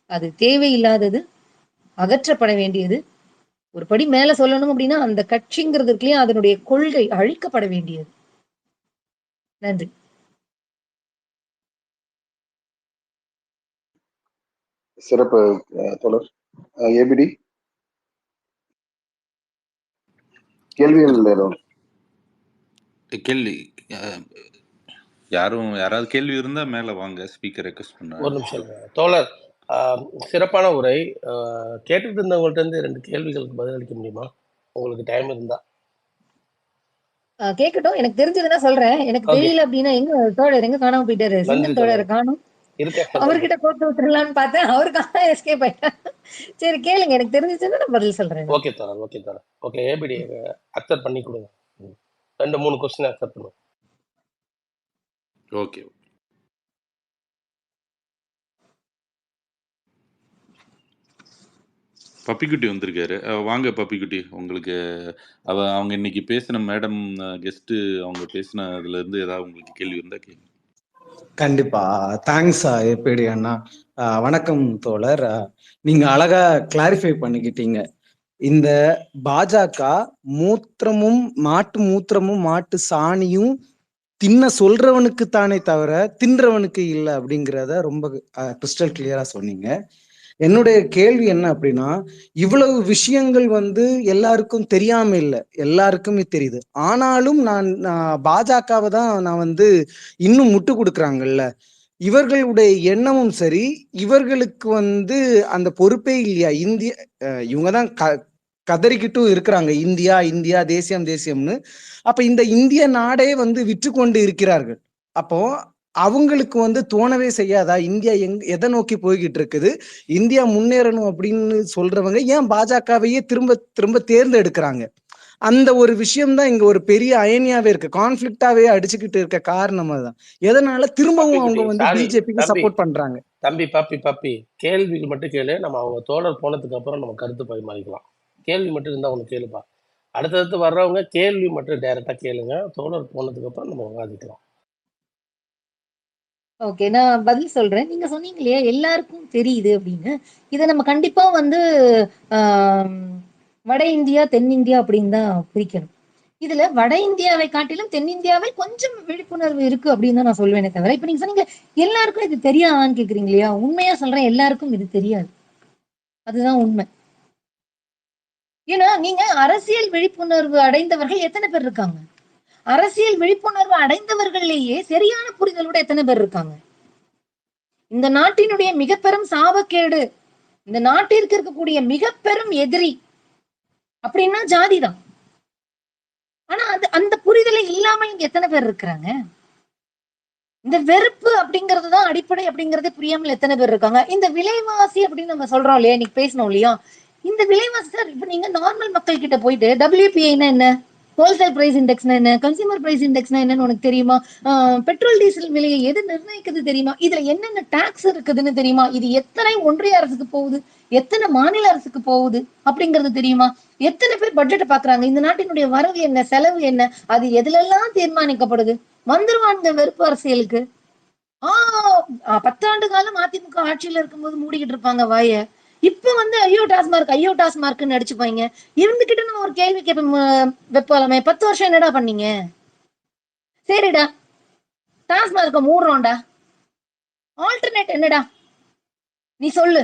அது தேவையில்லாதது, அகற்றப்பட வேண்டியது. ஒரு படி மேல சொல்லணும் அப்படின்னா அந்த கட்சிங்கிறதுக்குள்ளே அதனுடைய கொள்கை அழிக்கப்பட வேண்டியது. நன்றி. சிறப்பு தொடர். ஏபிடி கேள்வி கேள்வி யாராவது கேள்வி இருந்தா மேல வாங்க, ஸ்பீக்கர் ரெக்வெஸ்ட் பண்ண. ஒரு நிமிஷம் தோழர், சிறப்பான உரை. கேட்டுட்டு இருந்தவங்கள்ட்ட இருந்து 2 கேள்விகளுக்கு பதிலளிக்க முடியுமா உங்களுக்கு டைம் இருந்தா? கேட்கட்டும், எனக்கு தெரிஞ்சதுன்னா சொல்றேன். எனக்கு தெரியல அப்படின்னா எங்க தோழர் எங்க காணாம போயிட்டாரு? சிங்கம் தோழர் காணும். அவர்கிட்ட கோர்த்து விட்டுறலான்னு பார்த்தேன், அவருக்காக எஸ்கேப் ஆயிட்டேன். சரி கேளுங்க, எனக்கு தெரிஞ்சிச்சுன்னா நான் பதில் சொல்றேன். ஓகே தோழர், ஓகே தோழர், ஓகே. ஏபிடி அக்செப்ட் பண்ணி கொடுங்க. 2-3 क्वेश्चन அக்செப்ட் பண்ணுங்க. ஓகே. பப்பிக்குட்டி வந்திருக்காரு. வாங்க பப்பிக்குட்டி. உங்களுக்கு அவங்க இன்னைக்கு பேசின மேடம் கெஸ்ட் அவங்க பேசினதுல இருந்து ஏதாவது உங்களுக்கு கேள்வி இருந்தா கேளுங்க. கண்டிப்பா. தேங்க்ஸ் ஏபிடி அண்ணா. வணக்கம் தோழர். நீங்க அழகா கிளாரிஃபை பண்ணிக்கிட்டீங்க. இந்த பாஜக மூத்திரமும் மாட்டு மூத்திரமும் மாட்டு சாணியும் தின்ன சொல்றவனுக்கு தானே தவிர தின்றவனுக்கு இல்லை அப்படிங்கிறத ரொம்ப கிறிஸ்டல் கிளியரா சொன்னீங்க. என்னுடைய கேள்வி என்ன அப்படின்னா, இவ்வளவு விஷயங்கள் எல்லாருக்கும் தெரியாம இல்லை, எல்லாருக்குமே தெரியுது. ஆனாலும் நான் பாஜகவை தான் நான் இன்னும் முட்டு கொடுக்குறாங்கல்ல, இவர்களுடைய எண்ணமும் சரி, இவர்களுக்கு அந்த பொறுப்பே இல்லையா? இவங்கதான் கதறிக்கிட்டும் இருக்கிறாங்க, இந்தியா இந்தியா தேசியம் தேசியம்னு. அப்ப இந்த இந்திய நாடே விற்று கொண்டு இருக்கிறார்கள். அப்போ அவங்களுக்கு வந்து தோணவே செய்யாதா இந்தியா எதை நோக்கி போய்கிட்டு இருக்குது, இந்தியா முன்னேறணும் அப்படின்னு சொல்றவங்க ஏன் பாஜகவையே திரும்ப திரும்ப தேர்ந்தெடுக்கிறாங்க? அந்த ஒரு விஷயம்தான் இங்க ஒரு பெரிய அயனியாவே இருக்கு, கான்ஃபிளிக்டாவே அடிச்சுக்கிட்டு இருக்க காரணம் அதுதான். எதனால திரும்பவும் அவங்க பப்பிக்குட்டி, வந்து சாரி பிஜேபிக்கு தம்பி, சப்போர்ட் பண்றாங்க? பப்பி கேள்விகள் மட்டும் கேளு. நம்ம அவங்க தோழர் போனதுக்கு அப்புறம் நம்ம கருத்து பரிமாறிக்கலாம். கேள்வி மட்டும் இருந்தா ஒன்று கேளுப்பா. அடுத்தடுத்து வர்றவங்க கேள்வி மட்டும் டைரக்டா கேளுங்க. தோழர் போனதுக்கு அப்புறம் நம்ம விவாதிக்கலாம். ஓகே, நான் பதில் சொல்றேன். நீங்க சொன்னீங்க இல்லையா எல்லாருக்கும் தெரியுது அப்படின்னு. இதை நம்ம கண்டிப்பா வந்து ஆம், வட இந்தியா தென்னிந்தியா அப்படின்னு தான் பிரிக்கணும். இதுல வட இந்தியாவை காட்டிலும் தென்னிந்தியாவை கொஞ்சம் விழிப்புணர்வு இருக்கு அப்படின்னு தான் நான் சொல்வேனே தவிர, இப்ப நீங்க சொன்னீங்க எல்லாருக்கும் இது தெரியாதான்னு கேக்குறீங்க இல்லையா? உண்மையா சொல்றேன், எல்லாருக்கும் இது தெரியாது. அதுதான் உண்மை. ஏன்னா நீங்க அரசியல் விழிப்புணர்வு அடைந்தவர்கள் எத்தனை பேர் இருக்காங்க? அரசியல் விழிப்புணர்வு அடைந்தவர்கள்லேயே சரியான புரிதலோட எத்தனை பேர் இருக்காங்க? இந்த நாட்டினுடைய மிக பெரும் சாபக்கேடு, இந்த நாட்டிற்கு இருக்கக்கூடிய மிக பெரும் எதிரி அப்படின்னா ஜாதி தான். ஆனா அந்த புரிதலை இல்லாம இங்க எத்தனை பேர் இருக்கிறாங்க? இந்த வெறுப்பு அப்படிங்கிறது தான் அடிப்படை அப்படிங்கறதே புரியாமல் எத்தனை பேர் இருக்காங்க? இந்த விலைவாசி அப்படின்னு நம்ம சொல்றோம் இல்லையா, இன்னைக்கு பேசணும் இல்லையா, இந்த விலைவாசி சார், இப்ப நீங்க நார்மல் மக்கள் கிட்ட போயிட்டு WPI-னா என்ன, ஹோல்சேல் பிரைஸ் இண்டெக்ஸ்னா என்ன, கன்சியூமர் பிரைஸ் இண்டெக்ஸ்னா என்னன்னு உனக்கு தெரியுமா? பெட்ரோல் டீசல் விலையை எது நிர்ணயிக்குது தெரியுமா? இதுல என்னென்ன டாக்ஸ் இருக்குதுன்னு தெரியுமா? இது எத்தனை ஒன்றிய அரசுக்கு போகுது, எத்தனை மாநில அரசுக்கு போகுது அப்படிங்கிறது தெரியுமா? எத்தனை பேர் பட்ஜெட்டை பாக்குறாங்க? இந்த நாட்டினுடைய வரவு என்ன, செலவு என்ன, அது எதுலெல்லாம் தீர்மானிக்கப்படுது? வந்துருவாங்க வெறுப்பு அரசியலுக்கு. 10 ஆண்டு காலம் அதிமுக ஆட்சியில இருக்கும்போது மூடிக்கிட்டு இருப்பாங்க வாய. இப்ப வந்து ஐயோ டாஸ்மார்க், ஐயோ டாஸ்மார்க்னு அடிச்சுப்பாங்க. இருந்துகிட்டு நம்ம ஒரு கேள்வி கேட்போம், வெப்பாலமே 10 வருஷம் என்னடா பண்ணீங்க? சரிடா, டாஸ்மார்க்க மூடுறோம்டா, ஆல்டர்னேட் என்னடா நீ சொல்லு.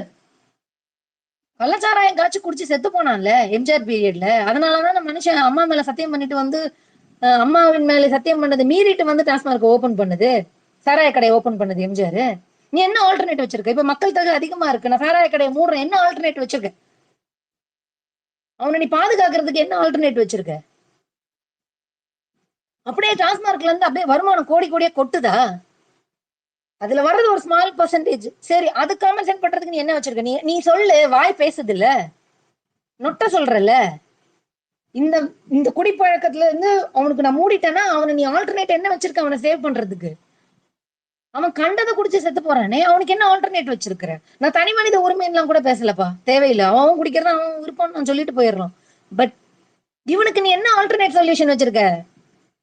கள்ளச்சாராயம் காய்ச்சி குடிச்சு செத்து போனான்ல எம்ஜிஆர் பீரியட்ல. அதனாலதான் நம்ம மனுஷன் அம்மா மேல சத்தியம் பண்ணிட்டு வந்து அம்மாவின் மேல சத்தியம் பண்ணது மீறிட்டு வந்து டாஸ்மார்க் ஓபன் பண்ணுது, சாராய கடையை ஓபன் பண்ணுது எம்ஜிஆர். நீ என்ன ஆல்டர்னேட் வச்சிருக்க? இப்ப மக்கள் தொகை அதிகமா இருக்கு, நான் சாராய கடையை மூடுறேன், என்ன ஆல்டர்னேட் வச்சிருக்க? அவனை நீ பாதுகாக்கிறதுக்கு என்ன ஆல்டர்னேட் வச்சிருக்க? அப்படியே டாஸ்மார்க்ல இருந்து அப்படியே வருமானம் கோடி கோடியா கொட்டுதா? அதுல வர்றது ஒரு ஸ்மால் பர்சன்டேஜ். சரி, அது காம்பன்சேட் பண்றதுக்கு நீ என்ன வச்சிருக்க? நீ சொல்லு, வாய் பேசுது இல்ல, நொட்ட சொல்றல. இந்த இந்த குடிப்பழக்கத்துல இருந்து அவனுக்கு நான் மூடிட்டேன்னா அவனை நீ ஆல்டர்னேட் என்ன வச்சிருக்க அவனை சேவ் பண்றதுக்கு? அவன் கண்டதை குடிச்சு செத்து போறானே, அவனுக்கு என்ன ஆல்டர்னேட் வச்சிருக்கிற? நான் தனி மனித உரிமை எல்லாம் கூட பேசலப்பா, தேவையில்லை. அவன் குடிக்கிறத அவன் விருப்பம் நான் சொல்லிட்டு போயிடலாம். பட் இவனுக்கு நீ என்ன ஆல்டர்னேட் சொல்யூஷன் வச்சிருக்க?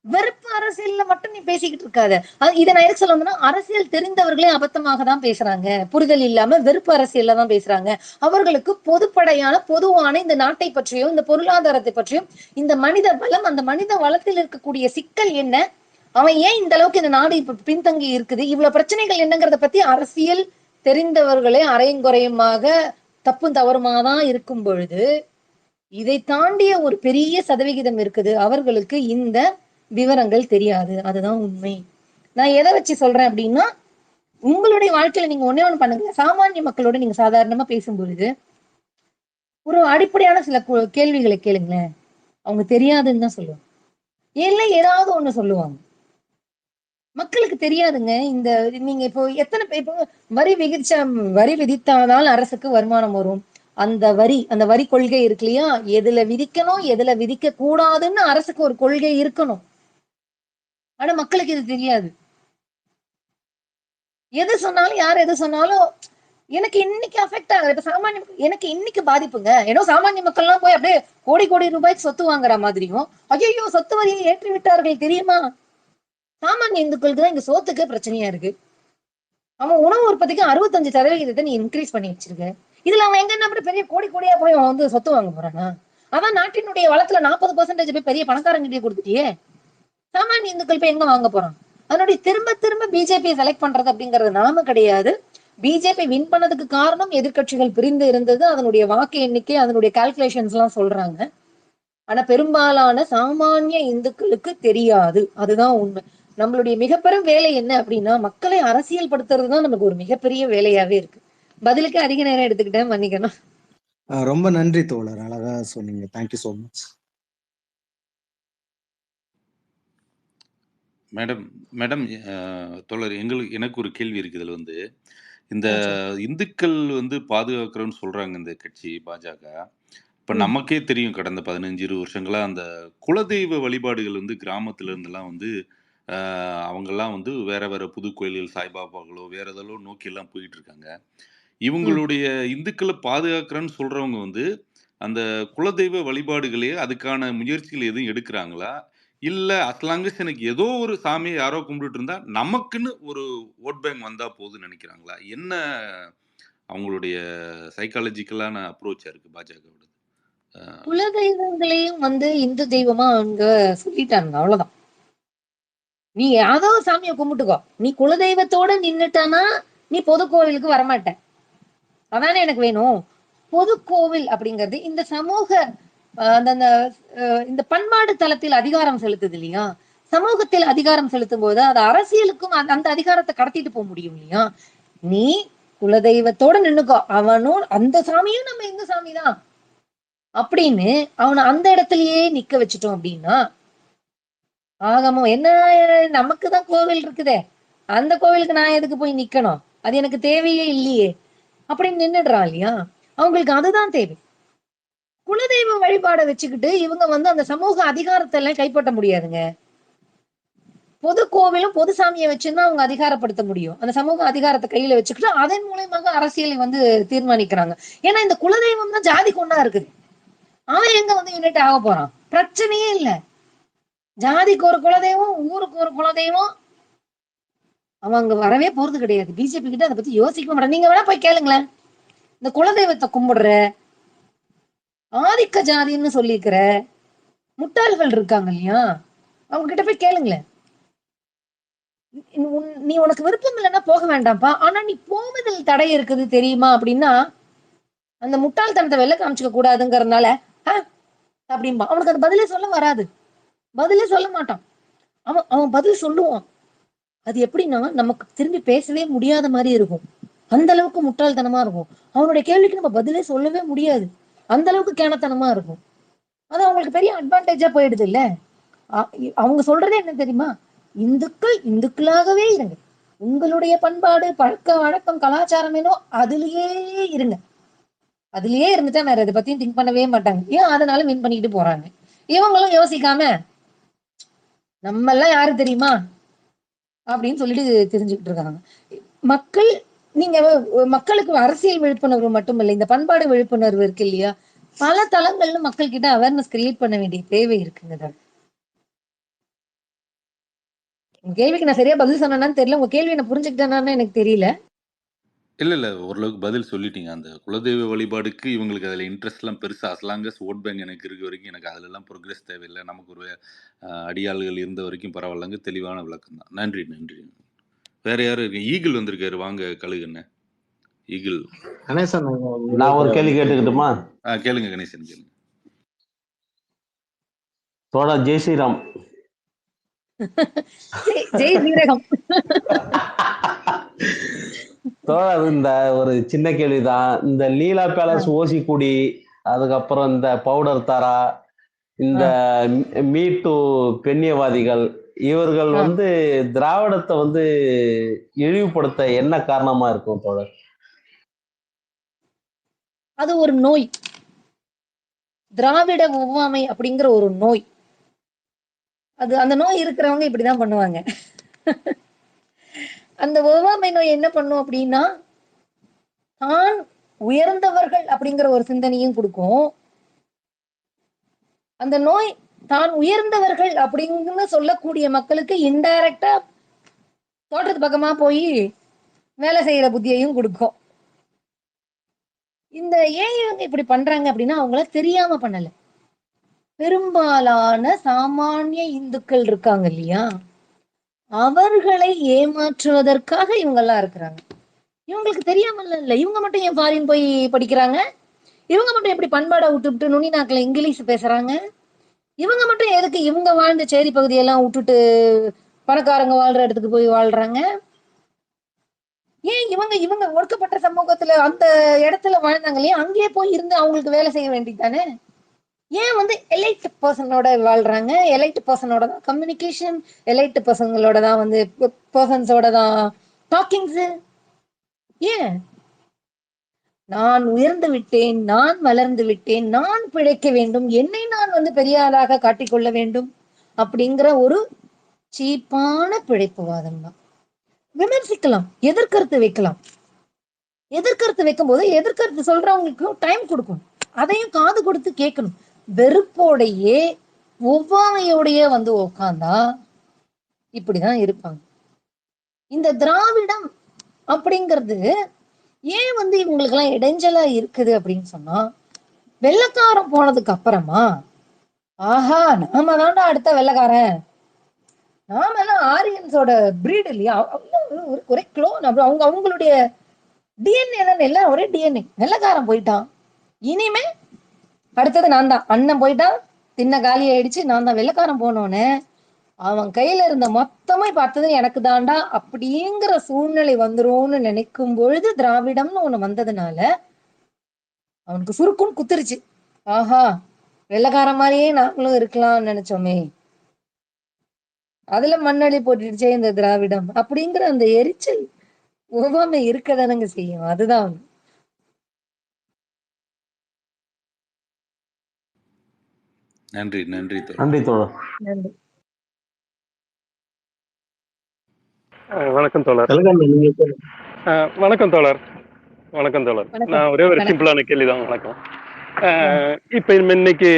வெறுப்பு அரசியல்ல மட்டும் நீ பேசிக்கிட்டு இருக்காத. இதை நான் எதுக்கு சொல்ல வந்தேன்னா, அரசியல் தெரிந்தவர்களே அபத்தமாக தான் பேசுறாங்க, புரிதல் இல்லாம வெறுப்பு அரசியல்ல தான் பேசுறாங்க. அவர்களுக்கு பொதுப்படையான பொதுவான இந்த நாட்டை பற்றியும் இந்த பொருளாதாரத்தை பற்றியும், இந்த மனித வளம், அந்த மனித வளத்தில் இருக்கக்கூடிய சிக்கல் என்ன, அவன் ஏன் இந்த அளவுக்கு இந்த நாடு இப்ப பின்தங்கி இருக்குது, இவ்வளவு பிரச்சனைகள் என்னங்கிறத பத்தி அரசியல் தெரிந்தவர்களே அரையுங்குறையுமாக தப்பும் தவறுமா தான் இருக்கும் பொழுது, இதை தாண்டிய ஒரு பெரிய சதவிகிதம் இருக்குது அவர்களுக்கு இந்த விவரங்கள் தெரியாது. அதுதான் உண்மை. நான் எதை வச்சு சொல்றேன் அப்படின்னா, உங்களுடைய வாழ்க்கையில நீங்க ஒண்ணே ஒண்ணு பண்ணுங்க, சாமானிய மக்களோட நீங்க சாதாரணமா பேசும்பொழுது ஒரு அடிப்படையான சில கேள்விகளை கேளுங்களேன். அவங்க தெரியாதுன்னு தான் சொல்லுவாங்க, இல்ல ஏதாவது ஒண்ணு சொல்லுவாங்க. மக்களுக்கு தெரியாதுங்க. இந்த நீங்க இப்போ எத்தனை பேர் இப்போ வரி விதித்தானால் அரசுக்கு வருமானம் வரும். அந்த வரி கொள்கை இருக்கு இல்லையா, எதுல விதிக்கணும் எதுல விதிக்க கூடாதுன்னு அரசுக்கு ஒரு கொள்கை இருக்கணும். ஆனா மக்களுக்கு இது தெரியாது. எது சொன்னாலும் யார் எது சொன்னாலும் எனக்கு இன்னைக்கு அஃபெக்ட் ஆகுது. இப்ப சாமானிய எனக்கு இன்னைக்கு பாதிப்புங்க. ஏன்னா சாமானிய மக்கள் எல்லாம் போய் அப்படியே கோடி கோடி ரூபாய்க்கு சொத்து வாங்குற மாதிரியும், ஐயோ சொத்து வரியை ஏற்றி விட்டார்கள் தெரியுமா? சாமானிய இந்துக்களுக்கு தான் இங்க சோத்துக்கே பிரச்சனையா இருக்கு. அவன் உணவு உற்பத்திக்கு 65% நீ இன்க்ரீஸ் பண்ணி வச்சிருக்க. இதுல அவன் எங்க என்ன பெரிய கோடி கோடியா போய் அவன் வந்து சொத்து வாங்க போறானா? அதான் நாட்டினுடைய வளத்துல 40% போய் பெரிய பணக்காரங்கிட்டே கொடுத்துட்டியே, சாமானிய இந்துக்கள் போய் எங்க வாங்க போறான்? அதனுடைய திரும்ப திரும்ப பிஜேபி செலக்ட் பண்றது அப்படிங்கிறது நாம கிடையாது. பிஜேபி வின் பண்ணதுக்கு காரணம் எதிர்கட்சிகள் பிரிந்து இருந்தது, அதனுடைய வாக்கு எண்ணிக்கை, அதனுடைய கால்குலேஷன்ஸ் எல்லாம் சொல்றாங்க. ஆனா பெரும்பாலான சாமானிய இந்துக்களுக்கு தெரியாது. அதுதான் உண்மை. நம்மளுடைய மிகப்பெரும் வேலை என்ன அப்படின்னா, மக்களை அரசியல் படுத்துறதுதான் நமக்கு ஒரு மிகப்பெரிய வேலையாவே இருக்கு. பதிலுக்கு அதிக நேரம் எடுத்துக்கிட்டேன், மன்னிக்கணும். ரொம்ப நன்றி தோழர், அழகா சொன்னீங்க. Thank you so much. Madam madam தோழர் எனக்கு ஒரு கேள்வி இருக்கு. இதில் வந்து இந்த சரி. இந்துக்கள் வந்து பாதுகாக்கிறோன்னு சொல்றாங்க இந்த கட்சி பாஜக. இப்போ ம். நமக்கே தெரியும் கடந்த 15-20 வருஷங்களா அந்த குலதெய்வ வழிபாடுகள் வந்து கிராமத்துல இருந்தெல்லாம் வந்து அவங்கெல்லாம் வந்து வேற வேற புது கோயில்கள் சாய்பாபாக்களோ வேற எதோ நோக்கி எல்லாம் போயிட்டு இருக்காங்க. ம். இவங்களுடைய இந்துக்களை பாதுகாக்கிறேன்னு சொல்றவங்க வந்து அந்த குலதெய்வ வழிபாடுகளே அதுக்கான முயற்சிகள் எதுவும் எடுக்கிறாங்களா? இல்ல அஸ்லாங்கஸ் எனக்கு ஏதோ ஒரு சாமியை யாரோ கும்பிட்டுட்டு இருந்தா நமக்குன்னு ஒரு ஓட் பேங்க் வந்தா போதும்னு நினைக்கிறாங்களா? என்ன அவங்களுடைய சைக்காலஜிக்கலான அப்ரோச்சா இருக்கு பாஜகவோட? குலதெய்வங்களையும் வந்து இந்து தெய்வமா அவங்க சொல்லிட்டாங்க, அவ்வளவுதான். நீ யாதோ சாமியை கும்பிட்டுக்கோ, நீ குலதெய்வத்தோட நின்னுட்டானா நீ பொது கோவிலுக்கு வரமாட்ட. அதானே எனக்கு வேணும். பொது கோவில் அப்படிங்கிறது இந்த சமூக அந்த இந்த பண்பாடு தளத்தில் அதிகாரம் செலுத்துது இல்லையா? சமூகத்தில் அதிகாரம் செலுத்தும் போது அது அரசியலுக்கும் அந்த அதிகாரத்தை கடத்திட்டு போக முடியும் இல்லையா? நீ குலதெய்வத்தோட நின்னுக்கோ, அவனும் அந்த சாமியும் நம்ம இந்து சாமி தான் அப்படின்னு அவனை அந்த இடத்துலயே நிக்க வச்சுட்டோம் அப்படின்னா ஆகமோ என்ன, நமக்குதான் கோவில் இருக்குதே, அந்த கோவிலுக்கு நான் எதுக்கு போய் நிக்கணும், அது எனக்கு தேவையே இல்லையே அப்படின்னு நின்னுடுறான் இல்லையா? அவங்களுக்கு அதுதான் தேவை. குலதெய்வ வழிபாடை வச்சுக்கிட்டு இவங்க வந்து அந்த சமூக அதிகாரத்தை எல்லாம் கைப்பற்ற முடியாதுங்க. பொது கோவிலும் பொது சாமியை வச்சுதான் அவங்க அதிகாரப்படுத்த முடியும். அந்த சமூக அதிகாரத்தை கையில வச்சுக்கிட்டு அதன் மூலயமாக அரசியலை வந்து தீர்மானிக்கிறாங்க. ஏன்னா இந்த குலதெய்வம் தான் ஜாதி கொண்டா இருக்குது. அவன் எங்க வந்து யூனிட் ஆக போறான்? பிரச்சனையே இல்ல. ஜாதிக்கு ஒரு குலதெய்வம், ஊருக்கு ஒரு குலதெய்வம், அவன் அங்க வரவே போறது கிடையாது. பிஜேபி கிட்ட அதை பத்தி யோசிக்க மாட்டான். நீங்க வேணா போய் கேளுங்களேன், இந்த குலதெய்வத்தை கும்பிடுற ஆதிக்க ஜாதின்னு சொல்லிக்கிற முட்டாள்கள் இருக்காங்க இல்லையா, அவங்க கிட்ட போய் கேளுங்களேன். நீ உனக்கு விருப்பம் இல்லைன்னா போக வேண்டாம்ப்பா, ஆனா நீ போவதில் தடை இருக்குது தெரியுமா அப்படின்னா அந்த முட்டாள்தனத்தை வெளில காமிச்சுக்க கூடாதுங்கிறதுனால அப்படின்பா. அவனுக்கு அந்த பதிலே சொல்ல வராது, பதிலே சொல்ல மாட்டான். அவன் பதில் சொல்லுவான். அது எப்படின்னா நமக்கு திரும்பி பேசவே முடியாத மாதிரி இருக்கும். அந்த அளவுக்கு முட்டாள்தனமா இருக்கும். அவனுடைய கேள்விக்கு நம்ம பதிலே சொல்லவே முடியாது. அந்த அளவுக்கு கேனத்தனமா இருக்கும். அது அவங்களுக்கு பெரிய அட்வான்டேஜா போயிடுது இல்ல. அவங்க சொல்றதே என்ன தெரியுமா? இந்துக்கள் இந்துக்களாகவே இருங்க, உங்களுடைய பண்பாடு பழக்க வழக்கம் கலாச்சாரம் ஏனோ அதுலயே இருங்க, அதுலயே இருந்துட்டா வேற இதை பத்தியும் திங்க் பண்ணவே மாட்டாங்க. ஏன் அதனால வின் பண்ணிட்டு போறாங்க. இவங்களும் யோசிக்காம நம்ம எல்லாம் யாரு தெரியுமா அப்படின்னு சொல்லிட்டு தெரிஞ்சுக்கிட்டு இருக்காங்க மக்கள். நீங்க மக்களுக்கு அரசியல் விழிப்புணர்வு மட்டும் இல்லை, இந்த பண்பாடு விழிப்புணர்வு இருக்கு இல்லையா, பல தளங்கள்ல மக்கள் கிட்ட அவேர்னஸ் கிரியேட் பண்ண வேண்டிய தேவை இருக்குங்க. உங்க கேள்விக்கு நான் சரியா பதில் சொன்னேன்னு தெரியல, உங்க கேள்வி நான் புரிஞ்சுக்கிட்டேன்னு எனக்கு தெரியல. இல்ல ஓரளவுக்கு பதில் சொல்லிட்டீங்க. அந்த குலதெய்வ வழிபாடுக்கு இவங்களுக்கு அதில் இன்ட்ரெஸ்ட்லாம் பெருசா அஸ்லாங்கஸ் ஓட் பேங்க் எனக்கு இருக்க வரைக்கும் எனக்கு அதிலெல்லாம் ப்ரோக்ரஸ் தேவையில்லை, நமக்கு ஒரு அடியாள்கள் இருந்த வரைக்கும் பரவாயில்லங்க. தெளிவான விளக்கம் தான். நன்றி. வேற யாரும் இருக்கு? ஈகிள் வந்திருக்காரு, வாங்க கழுகுன்னு. ஈகிள். கணேசன், நான் ஒரு கேள்வி கேட்டுக்கிட்டுமா? கேளுங்க கணேசன், கேளுங்க. தோழா ஜெய் ஸ்ரீராம். ஜெய் ஸ்ரீரகம். தோழா இந்த ஒரு சின்ன கேள்விதான். இந்த லீலா பேலஸ் ஓசிக்குடி, அதுக்கப்புறம் இந்த பவுடர் தாரா, இந்த மீட்டு பெண்ணியவாதிகள், இவர்கள் வந்து திராவிடத்தை வந்து இழிவுபடுத்த என்ன காரணமா இருக்கும் தோழர்? அது ஒரு நோய், திராவிட ஒவ்வாமை அப்படிங்கிற ஒரு நோய். அது அந்த நோய் இருக்கிறவங்க இப்படிதான் பண்ணுவாங்க. அந்த ஒவ்வாமை நோய் என்ன பண்ணும் அப்படின்னா தான் உயர்ந்தவர்கள் அப்படிங்கிற ஒரு சிந்தனையும் கொடுக்கும். அந்த நோய் தான் உயர்ந்தவர்கள் அப்படின்னு சொல்லக்கூடிய மக்களுக்கு இன்டைரக்டா தோட்டத்து பக்கமா போய் வேலை செய்யற புத்தியையும் கொடுக்கும். இந்த ஏன் இவங்க இப்படி பண்றாங்க அப்படின்னா அவங்கள தெரியாம பண்ணல. பெரும்பாலான சாமானிய இந்துக்கள் இருக்காங்க இல்லையா, அவர்களை ஏமாற்றுவதற்காக இவங்க எல்லாம் இருக்கிறாங்க. இவங்களுக்கு தெரியாமல இல்ல, இவங்க மட்டும் ஏன் ஃபாரின் போய் படிக்கிறாங்க, இவங்க மட்டும் எப்படி பண்பாடை விட்டுவிட்டு நுனி நாக்கில் இங்கிலீஷ் பேசுறாங்க, இவங்க மட்டும் எதுக்கு இவங்க வாழ்ந்த சேரி பகுதியெல்லாம் விட்டுட்டு பணக்காரங்க வாழ்ற இடத்துக்கு போய் வாழ்றாங்க, ஏன் இவங்க ஒடுக்கப்பட்ட சமூகத்துல அந்த இடத்துல வாழ்ந்தாங்க இல்லையா, அங்கேயே போய் இருந்து அவங்களுக்கு வேலை செய்ய வேண்டியதானே. ஏன் வந்து எலைட் பர்சனோட வாழ்றாங்க, எலைட் பர்சனோட தான் கம்யூனிகேஷன், எலைட் பர்சங்களோட தான் வந்து பர்சன்ஸோட தான் டாக்கிங்ஸ். ஏன்? நான் உயர்ந்து விட்டேன், நான் வளர்ந்து விட்டேன், நான் பிழைக்க வேண்டும், என்னை நான் வந்து பெரிய ஆளாக காட்டிக்கொள்ள வேண்டும் அப்படிங்கிற ஒரு சீப்பான பிழைப்புவாதம் தான். விமர்சிக்கலாம், எதிர்கருத்து வைக்கலாம். எதிர்கருத்து வைக்கும் போது எதிர்கருத்து சொல்றவங்களுக்கும் டைம் கொடுக்கணும், அதையும் காது கொடுத்து கேட்கணும். வெறுப்போடையே ஒவ்வாமையோடையே வந்து உக்காந்தா இப்படிதான் இருப்பாங்க. இந்த திராவிடம் அப்படிங்கிறது ஏன் வந்து இவங்களுக்கு எல்லாம் இடைஞ்சலா இருக்குது அப்படின்னு சொன்னா, வெள்ளைக்காரன் போனதுக்கு அப்புறமா ஆஹா நாம தாண்டா அடுத்த வெள்ளைக்காரன், நாம எல்லாம் ஆரியன்ஸோட பிரீடு இல்லையா, ஒரே க்ளோன், அப்படி அவங்களுடைய டிஎன்ஏ தானே, எல்லாம் ஒரே டிஎன்ஏ. வெள்ளைக்காரன் போயிட்டான், இனிமே அடுத்தது நான் தான். அண்ணன் போயிட்டான், தின்ன காலி ஆயிடுச்சு, நான் தான். வெள்ளைக்காரன் போனோன்னு அவன் கையில இருந்த மொத்தமா பார்த்தது எனக்கு தாண்டா அப்படிங்கிற சூழ்நிலை வந்துரும்னு நினைக்கும் பொழுது திராவிடம்னு ஒண்ணு வந்ததுனால அவனுக்கு சுருக்குன்னு குத்துருச்சு. ஆஹா வெள்ளைக்காரன் மாதிரியே நாங்களும் இருக்கலாம்னு நினைச்சோமே, அதுல மண்ணளி போட்டுடுச்சே இந்த திராவிடம் அப்படிங்கிற அந்த எரிச்சல் ஒவ்வாமை இருக்கதானங்க செய்யும். அதுதான் நன்றி நன்றி தோழர். நன்றி தோழர். நன்றி. வணக்கம் தோழர். வணக்கம் தோழர். வணக்கம் தோழர். நான் ஒரே ஒரு சிம்பிளான கேள்விதான். வணக்கம். இப்ப இன்னைக்கு